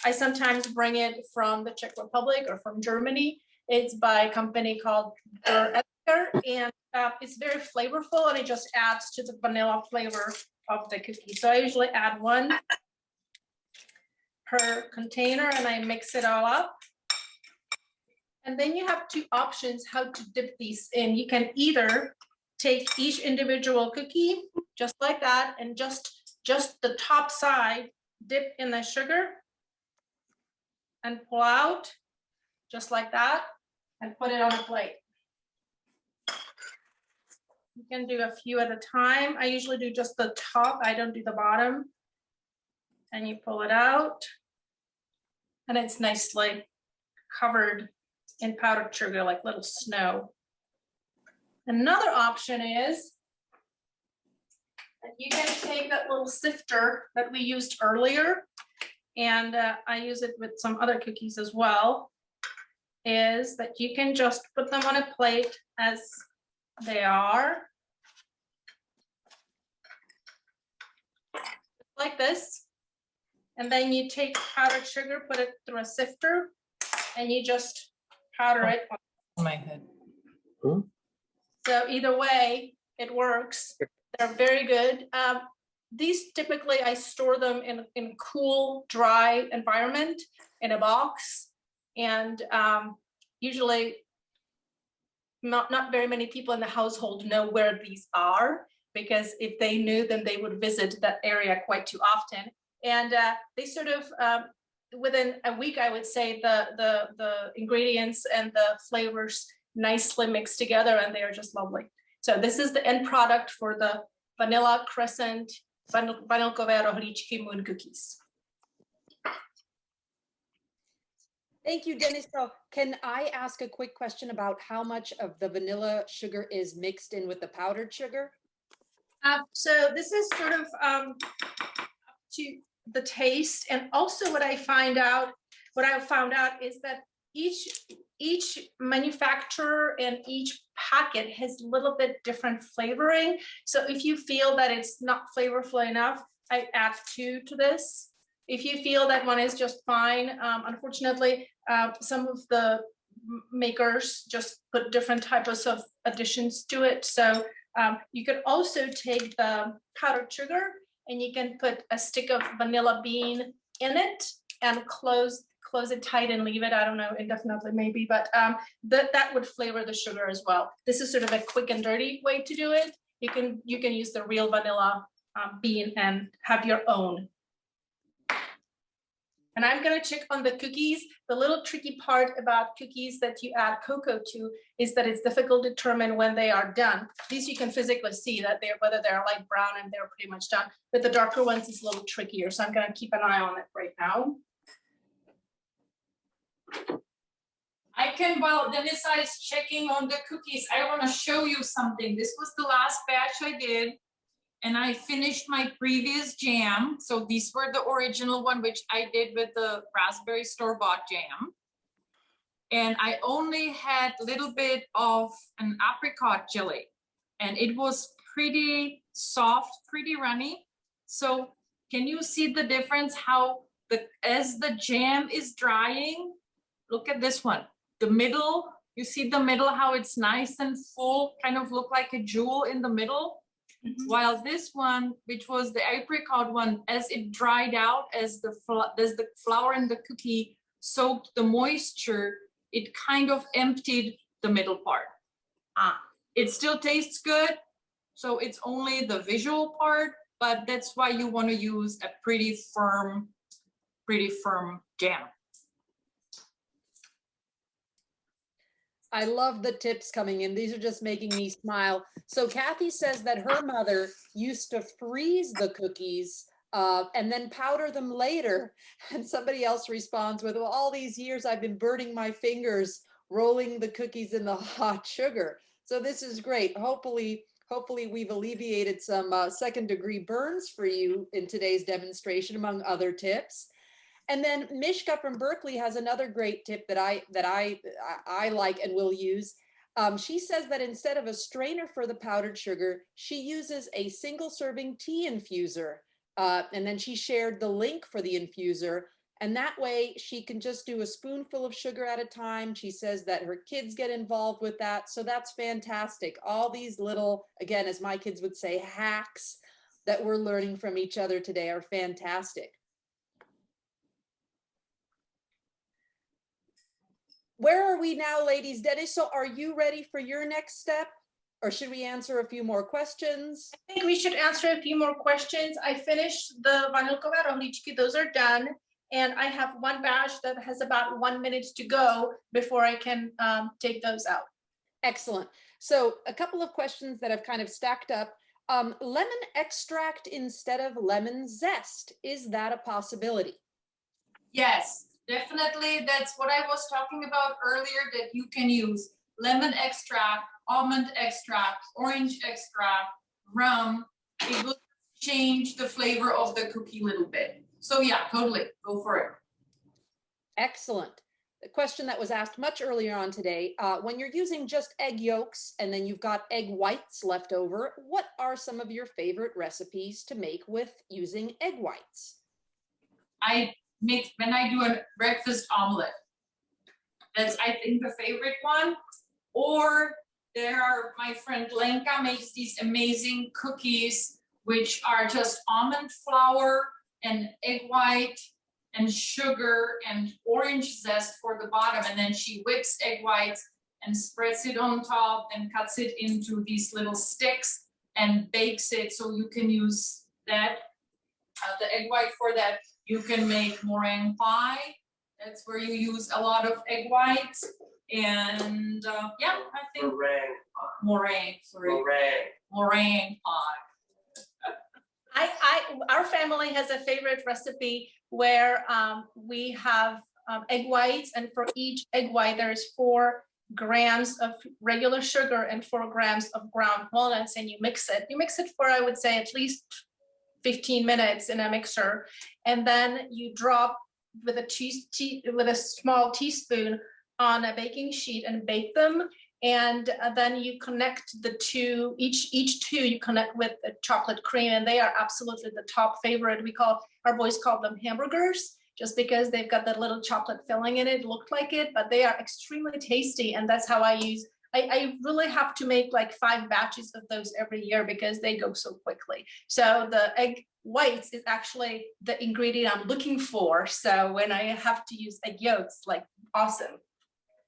I sometimes bring it from the Czech Republic or from Germany. It's by a company called Linzer, and it's very flavorful, and it just adds to the vanilla flavor of the cookie. So I usually add 1 per container, and I mix it all up. And then you have 2 options how to dip these in. You can either take each individual cookie just like that, and just the top side dip in the sugar and pull out just like that and put it on a plate. You can do a few at a time. I usually do just the top. I don't do the bottom. And you pull it out, and it's nicely covered in powdered sugar like little snow. Another option is that you can take that little sifter that we used earlier, and I use it with some other cookies as well, is that you can just put them on a plate as they are, like this, and then you take powdered sugar, put it through a sifter, and you just powder it on my head. So either way, it works. They're very good. these typically I store them in cool, dry environment in a box. And usually not very many people in the household know where these are, because if they knew, then they would visit that area quite too often. And they sort of, within a week, I would say the ingredients and the flavors nicely mixed together, and they are just lovely. So this is the end product for the vanilla crescent vanilkové rohlíčky moon cookies. Thank you, Dennis. So can I ask a quick question about how much of the vanilla sugar is mixed in with the powdered sugar? So this is sort of to the taste, and also what I found out is that each manufacturer and each packet has a little bit different flavoring. So if you feel that it's not flavorful enough, I add 2 to this. If you feel that one is just fine, unfortunately, some of the makers just put different types of additions to it. So you could also take the powdered sugar and you can put a stick of vanilla bean in it and close it tight and leave it, I don't know, indefinitely maybe, but that would flavor the sugar as well. This is sort of a quick and dirty way to do it. You can use the real vanilla bean and have your own. And I'm gonna check on the cookies. The little tricky part about cookies that you add cocoa to is that it's difficult to determine when they are done. These you can physically see that whether they're light brown and they're pretty much done, but the darker ones is a little trickier. So I'm gonna keep an eye on it right now. While Dennis is checking on the cookies, I want to show you something. This was the last batch I did, and I finished my previous jam. So these were the original one, which I did with the raspberry store-bought jam. And I only had a little bit of an apricot jelly, and it was pretty soft, pretty runny. So can you see the difference how as the jam is drying? Look at this one. The middle, you see the middle, how it's nice and full, kind of look like a jewel in the middle. Mm-hmm. While this one, which was the apricot one, as it dried out, as the flour and the cookie soaked the moisture, it kind of emptied the middle part. It still tastes good, so it's only the visual part, but that's why you want to use a pretty firm jam. I love the tips coming in. These are just making me smile. So Kathy says that her mother used to freeze the cookies and then powder them later. And somebody else responds with, well, all these years I've been burning my fingers rolling the cookies in the hot sugar. So this is great. Hopefully we've alleviated some second-degree burns for you in today's demonstration, among other tips. And then Mishka from Berkeley has another great tip that I like and will use. She says that instead of a strainer for the powdered sugar, she uses a single serving tea infuser. And then she shared the link for the infuser. And that way she can just do a spoonful of sugar at a time. She says that her kids get involved with that. So that's fantastic. All these little, again, as my kids would say, hacks that we're learning from each other today are fantastic. Where are we now, ladies? Dennis, so are you ready for your next step? Or should we answer a few more questions? I think we should answer a few more questions. I finished the vanilkové rohlíčky, those are done. And I have one batch that has about 1 minute to go before I can take those out. Excellent. So a couple of questions that have kind of stacked up. Lemon extract instead of lemon zest, is that a possibility? Yes. Definitely, that's what I was talking about earlier, that you can use lemon extract, almond extract, orange extract, rum. It will change the flavor of the cookie a little bit. So yeah, totally, go for it. Excellent. The question that was asked much earlier on today, when you're using just egg yolks and then you've got egg whites left over, what are some of your favorite recipes to make with using egg whites? When I do a breakfast omelet, that's I think the favorite one. Or my friend Lenka makes these amazing cookies which are just almond flour and egg white and sugar and orange zest for the bottom. And then she whips egg whites and spreads it on top and cuts it into these little sticks and bakes it. So you can use that, the egg white for that. You can make meringue pie. That's where you use a lot of egg whites. And yeah, I think meringue pie. Our family has a favorite recipe where we have egg whites, and for each egg white, there's 4 grams of regular sugar and 4 grams of ground walnuts, and you mix it. You mix it for, I would say, at least 15 minutes in a mixer, and then you drop with a small teaspoon on a baking sheet and bake them. And then you connect the two, each two you connect with the chocolate cream, and they are absolutely the top favorite. Our boys call them hamburgers, just because they've got that little chocolate filling in it, looked like it, but they are extremely tasty. And that's how I really have to make like 5 batches of those every year because they go so quickly. So the egg whites is actually the ingredient I'm looking for. So when I have to use egg yolks, like awesome.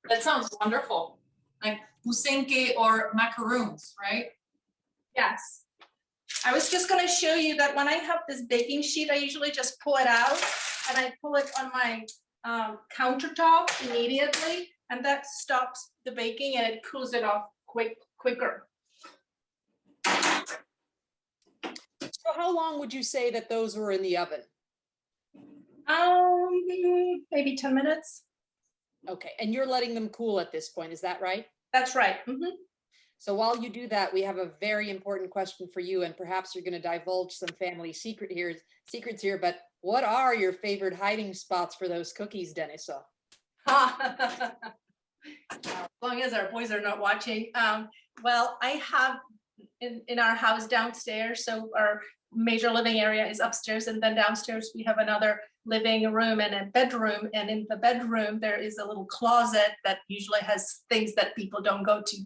That sounds wonderful. Like pusinky or macaroons, right? Yes. I was just going to show you that when I have this baking sheet, I usually just pull it out and I pull it on my countertop immediately, and that stops the baking and it cools it off quicker. So how long would you say that those were in the oven? Maybe 10 minutes. Okay, and you're letting them cool at this point, is that right? That's right. So while you do that, we have a very important question for you, and perhaps you're going to divulge some family secrets here, but what are your favorite hiding spots for those cookies, Denisa? As long as our boys are not watching. Well, I have in our house downstairs, so our major living area is upstairs, and then downstairs we have another living room and a bedroom, and in the bedroom there is a little closet that usually has things that people don't go to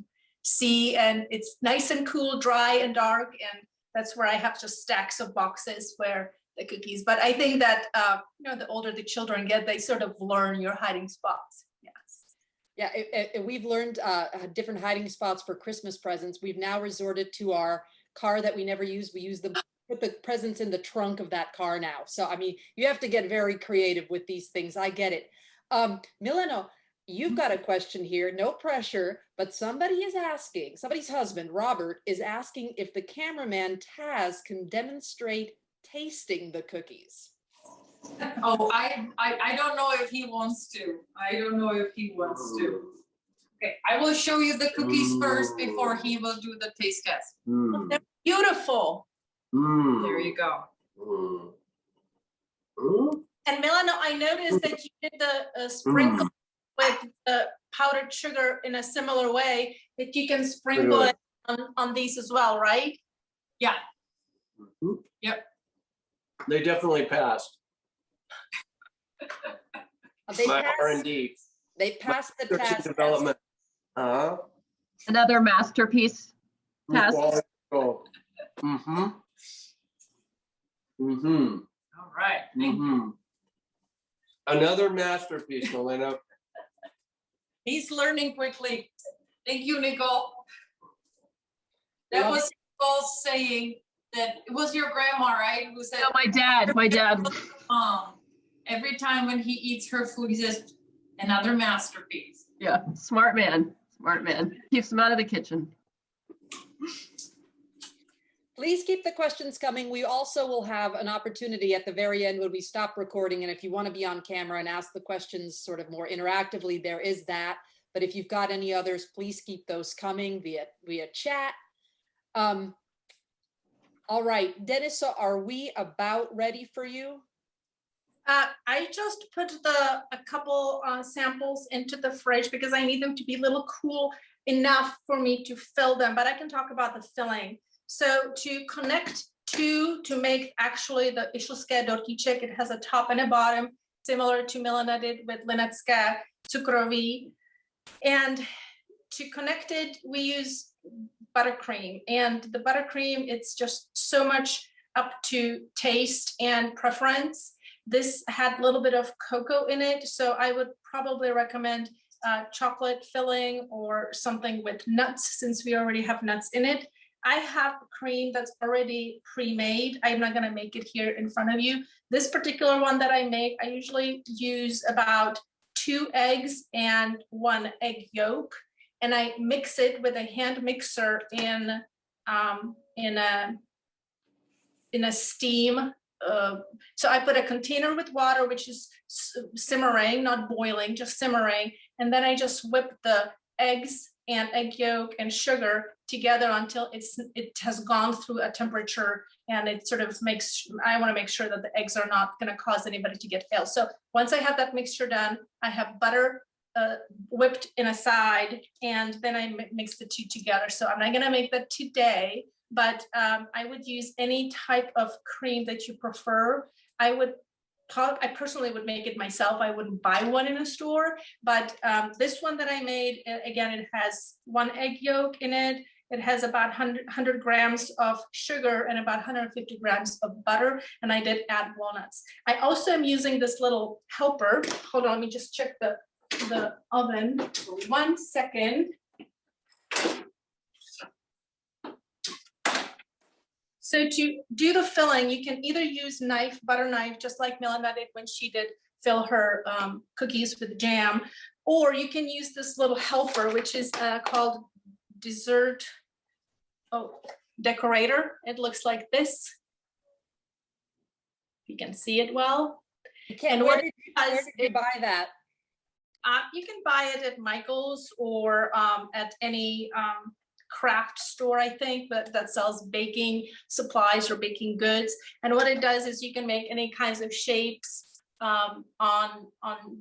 see, and it's nice and cool, dry and dark, and that's where I have just stacks of boxes where the cookies. But I think that the older the children get, they sort of learn your hiding spots. Yeah, we've learned different hiding spots for Christmas presents. We've now resorted to our car that we never use. We use put the presents in the trunk of that car now. So, I mean, you have to get very creative with these things. I get it. Mileno, you've got a question here, no pressure, but somebody's husband, Robert, is asking if the cameraman Taz can demonstrate tasting the cookies. Oh, I don't know if he wants to. Okay, I will show you the cookies first before he will do the taste test. They're beautiful. There you go. And Milano, I noticed that you did the sprinkle with the powdered sugar in a similar way, that you can sprinkle it on these as well, right? Yeah. Yep. They definitely passed. My R&D. They passed the test. Development. Another masterpiece test. All right. Thank you. Another masterpiece, Melina. He's learning quickly. Thank you, Nicole. That was Nicole saying that it was your grandma, right? Who said, No, my dad. Every time when he eats her food, he says, another masterpiece. Yeah, smart man. Keeps him out of the kitchen. Please keep the questions coming. We also will have an opportunity at the very end when we stop recording. And if you want to be on camera and ask the questions sort of more interactively, there is that. But if you've got any others, please keep those coming via chat. All right, Denisa, are we about ready for you? I just put a couple samples into the fridge because I need them to be a little cool enough for me to fill them, but I can talk about the filling. So to connect to make actually the iselské dortíček, it has a top and a bottom, similar to Milena did with linecké, cukroví. And to connect it, we use buttercream, and the buttercream, it's just so much up to taste and preference. This had a little bit of cocoa in it, so I would probably recommend chocolate filling or something with nuts, since we already have nuts in it. I have cream that's already pre-made. I'm not gonna make it here in front of you. This particular one that I make, I usually use about 2 eggs and 1 egg yolk, and I mix it with a hand mixer in a steam. So I put a container with water, which is simmering, not boiling, just simmering, and then I just whip the eggs and egg yolk and sugar together until it has gone through a temperature, and it sort of makes, I want to make sure that the eggs are not going to cause anybody to get ill. So once I have that mixture done, I have butter whipped in a side, and then I mix the two together. So I'm not going to make that today, but I would use any type of cream that you prefer. I personally would make it myself. I wouldn't buy one in a store, but this one that I made, again, it has 1 egg yolk in it. It has about 100 grams of sugar and about 150 grams of butter, and I did add walnuts. I also am using this little helper. Hold on, let me just check the oven for 1 second. So to do the filling, you can either use butter knife, just like Milena did when she did fill her cookies with jam, or you can use this little helper, which is called dessert decorator. It looks like this. You can see it well. Where did you buy that? You can buy it at Michael's or at any craft store, I think, that sells baking supplies or baking goods. And what it does is you can make any kinds of shapes on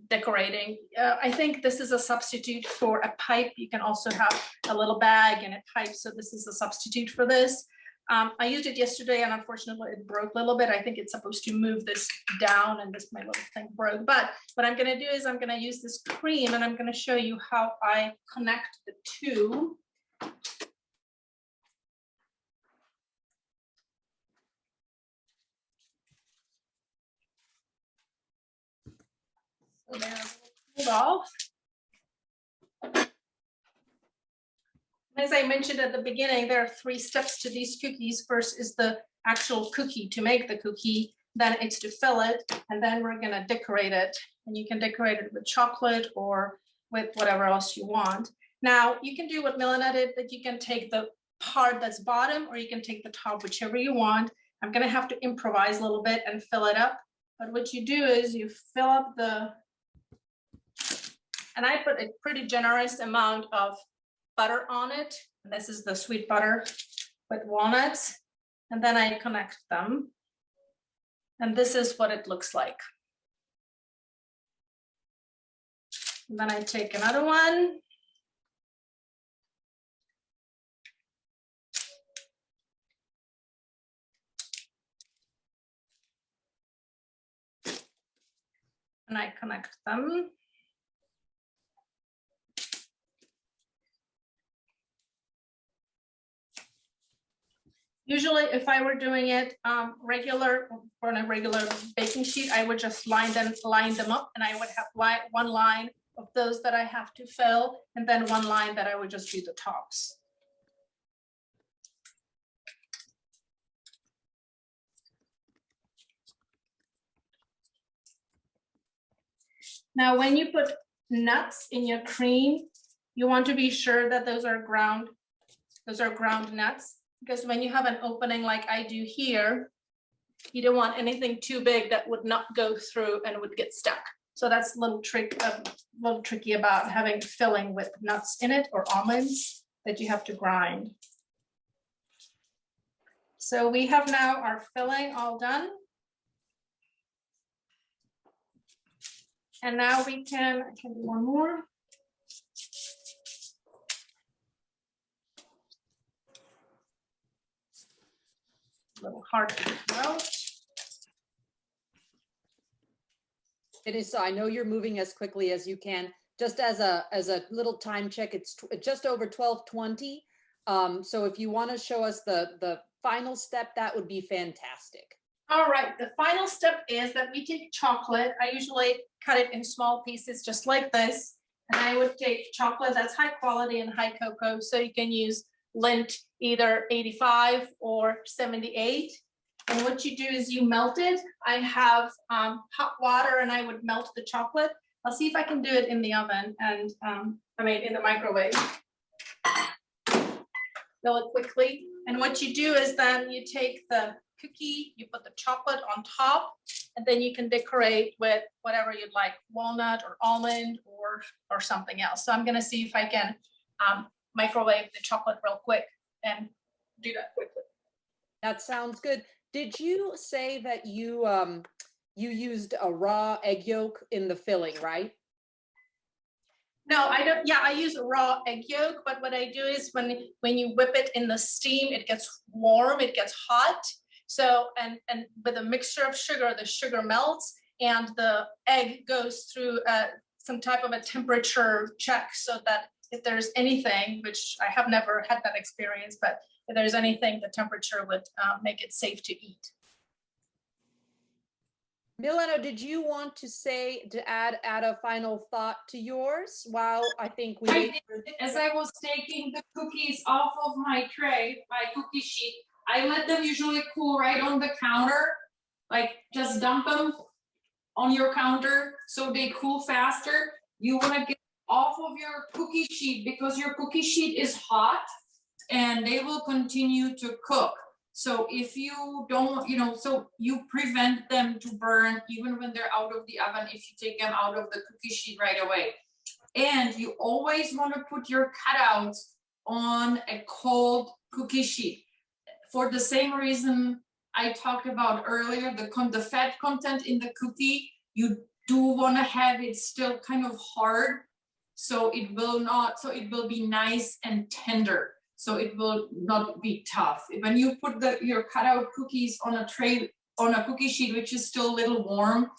decorating. I think this is a substitute for a pipe. You can also have a little bag and a pipe, so this is a substitute for this. I used it yesterday, and unfortunately it broke a little bit. I think it's supposed to move this down, and my little thing broke. But what I'm going to do is I'm going to use this cream, and I'm going to show you how I connect the two. So they're pulled off. As I mentioned at the beginning, there are 3 steps to these cookies. First is the actual cookie, to make the cookie, then it's to fill it, and then we're gonna decorate it. And you can decorate it with chocolate or with whatever else you want. Now, you can do what Milena did, that you can take the part that's bottom, or you can take the top, whichever you want. I'm gonna have to improvise a little bit and fill it up. But what you do is you fill up and I put a pretty generous amount of butter on it. This is the sweet butter with walnuts, and then I connect them, and this is what it looks like. And then I take another one, and I connect them. Usually, if I were doing it on a regular baking sheet, I would just line them up, and I would have one line of those that I have to fill, and then one line that I would just do the tops. Now, when you put nuts in your cream, you want to be sure that those are ground nuts. Because when you have an opening like I do here, you don't want anything too big that would not go through and would get stuck. So that's a little tricky about having filling with nuts in it or almonds that you have to grind. So we have now our filling all done. And now I can do one more. A little hard to get out. Denise, I know you're moving as quickly as you can. Just as a little time check, it's just over 12:20. So if you want to show us the final step, that would be fantastic. All right, the final step is that we take chocolate. I usually cut it in small pieces just like this. And I would take chocolate that's high quality and high cocoa. So you can use Lindt either 85 or 78. And what you do is you melt it. I have hot water and I would melt the chocolate. I'll see if I can do it in the oven and in the microwave. Really quickly. And what you do is then you take the cookie, you put the chocolate on top, and then you can decorate with whatever you'd like, walnut or almond or something else. So I'm gonna see if I can microwave the chocolate real quick and do that quickly. That sounds good. Did you say that you you used a raw egg yolk in the filling, right? No, I don't. Yeah, I use a raw egg yolk, but what I do is when you whip it in the steam, it gets warm, it gets hot. So, and with a mixture of sugar, the sugar melts and the egg goes through some type of a temperature check so that if there's anything, which I have never had that experience, but if there's anything, the temperature would make it safe to eat. Milano, did you want to add a final thought to yours? While I think we I wait did. As I was taking the cookies off of my tray, my cookie sheet, I let them usually cool right on the counter, like just dump them on your counter so they cool faster. You want to get off of your cookie sheet because your cookie sheet is hot and they will continue to cook. So if you don't, so you prevent them to burn even when they're out of the oven if you take them out of the cookie sheet right away. And you always want to put your cutouts on a cold cookie sheet. For the same reason I talked about earlier, the fat content in the cookie, you do want to have it still kind of hard, so it will be nice and tender. So it will not be tough. When you put your cutout cookies on a tray, on a cookie sheet, which is still a little warm,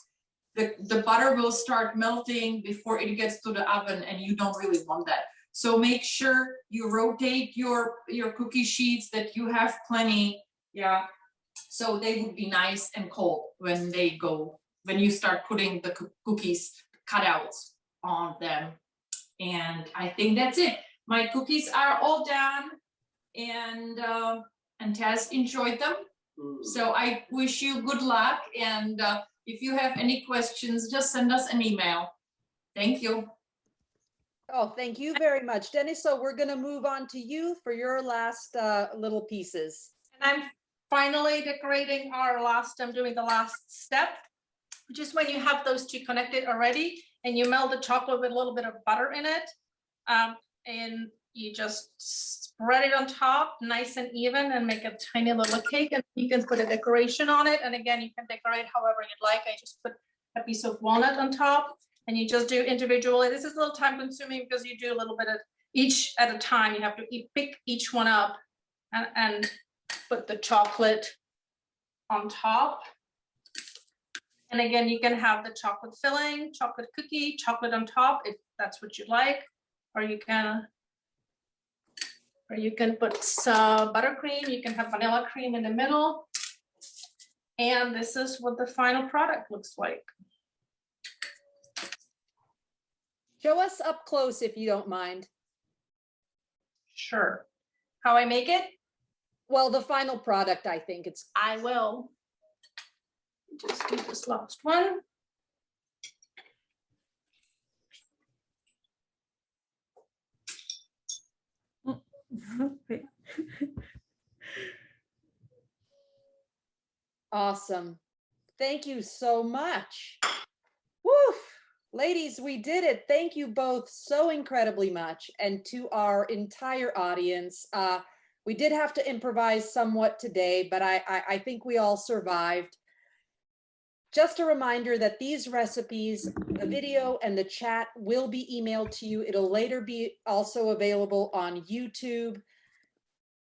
the butter will start melting before it gets to the oven, and you don't really want that. So make sure you rotate your cookie sheets, that you have plenty, yeah. So they would be nice and cold when you start putting the cookies cutouts on them. And I think that's it. My cookies are all done, and Tess enjoyed them. So I wish you good luck, and if you have any questions, just send us an email. Thank you. Oh, thank you very much, Dennis. So we're going to move on to you for your last little pieces. And I'm finally decorating I'm doing the last step, which is when you have those two connected already and you melt the chocolate with a little bit of butter in it. And you just spread it on top nice and even and make a tiny little cake, and you can put a decoration on it. And again, you can decorate however you'd like. I just put a piece of walnut on top, and you just do individually. This is a little time consuming because you do a little bit of each at a time. You have to pick each one up and put the chocolate on top. And again, you can have the chocolate filling, chocolate cookie, chocolate on top if that's what you like, or you can put some buttercream. You can have vanilla cream in the middle. And this is what the final product looks like. Show us up close if you don't mind. Sure. How I make it? Well, the final product, I think it's. I will. Just do this last one. Awesome. Thank you so much. Woo! Ladies, we did it. Thank you both so incredibly much. And to our entire audience, we did have to improvise somewhat today, but I think we all survived. Just a reminder that these recipes, the video and the chat, will be emailed to you. It'll later be also available on YouTube.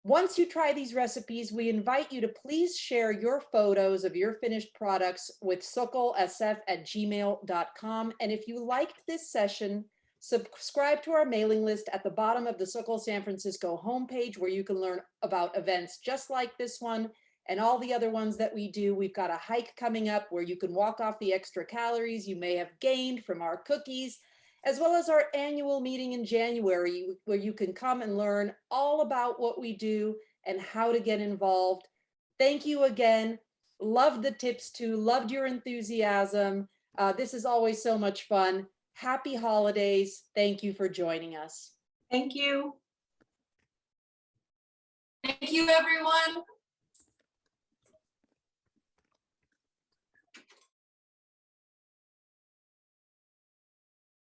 Once you try these recipes, we invite you to please share your photos of your finished products with sokolsf@gmail.com. And if you liked this session, Subscribe to our mailing list at the bottom of the Sokol San Francisco homepage, where you can learn about events just like this one and all the other ones that we do. We've got a hike coming up where you can walk off the extra calories you may have gained from our cookies, as well as our annual meeting in January, where you can come and learn all about what we do and how to get involved. Thank you again. Loved the tips too, loved your enthusiasm. This is always so much fun. Happy holidays. Thank you for joining us. Thank you. Thank you, everyone.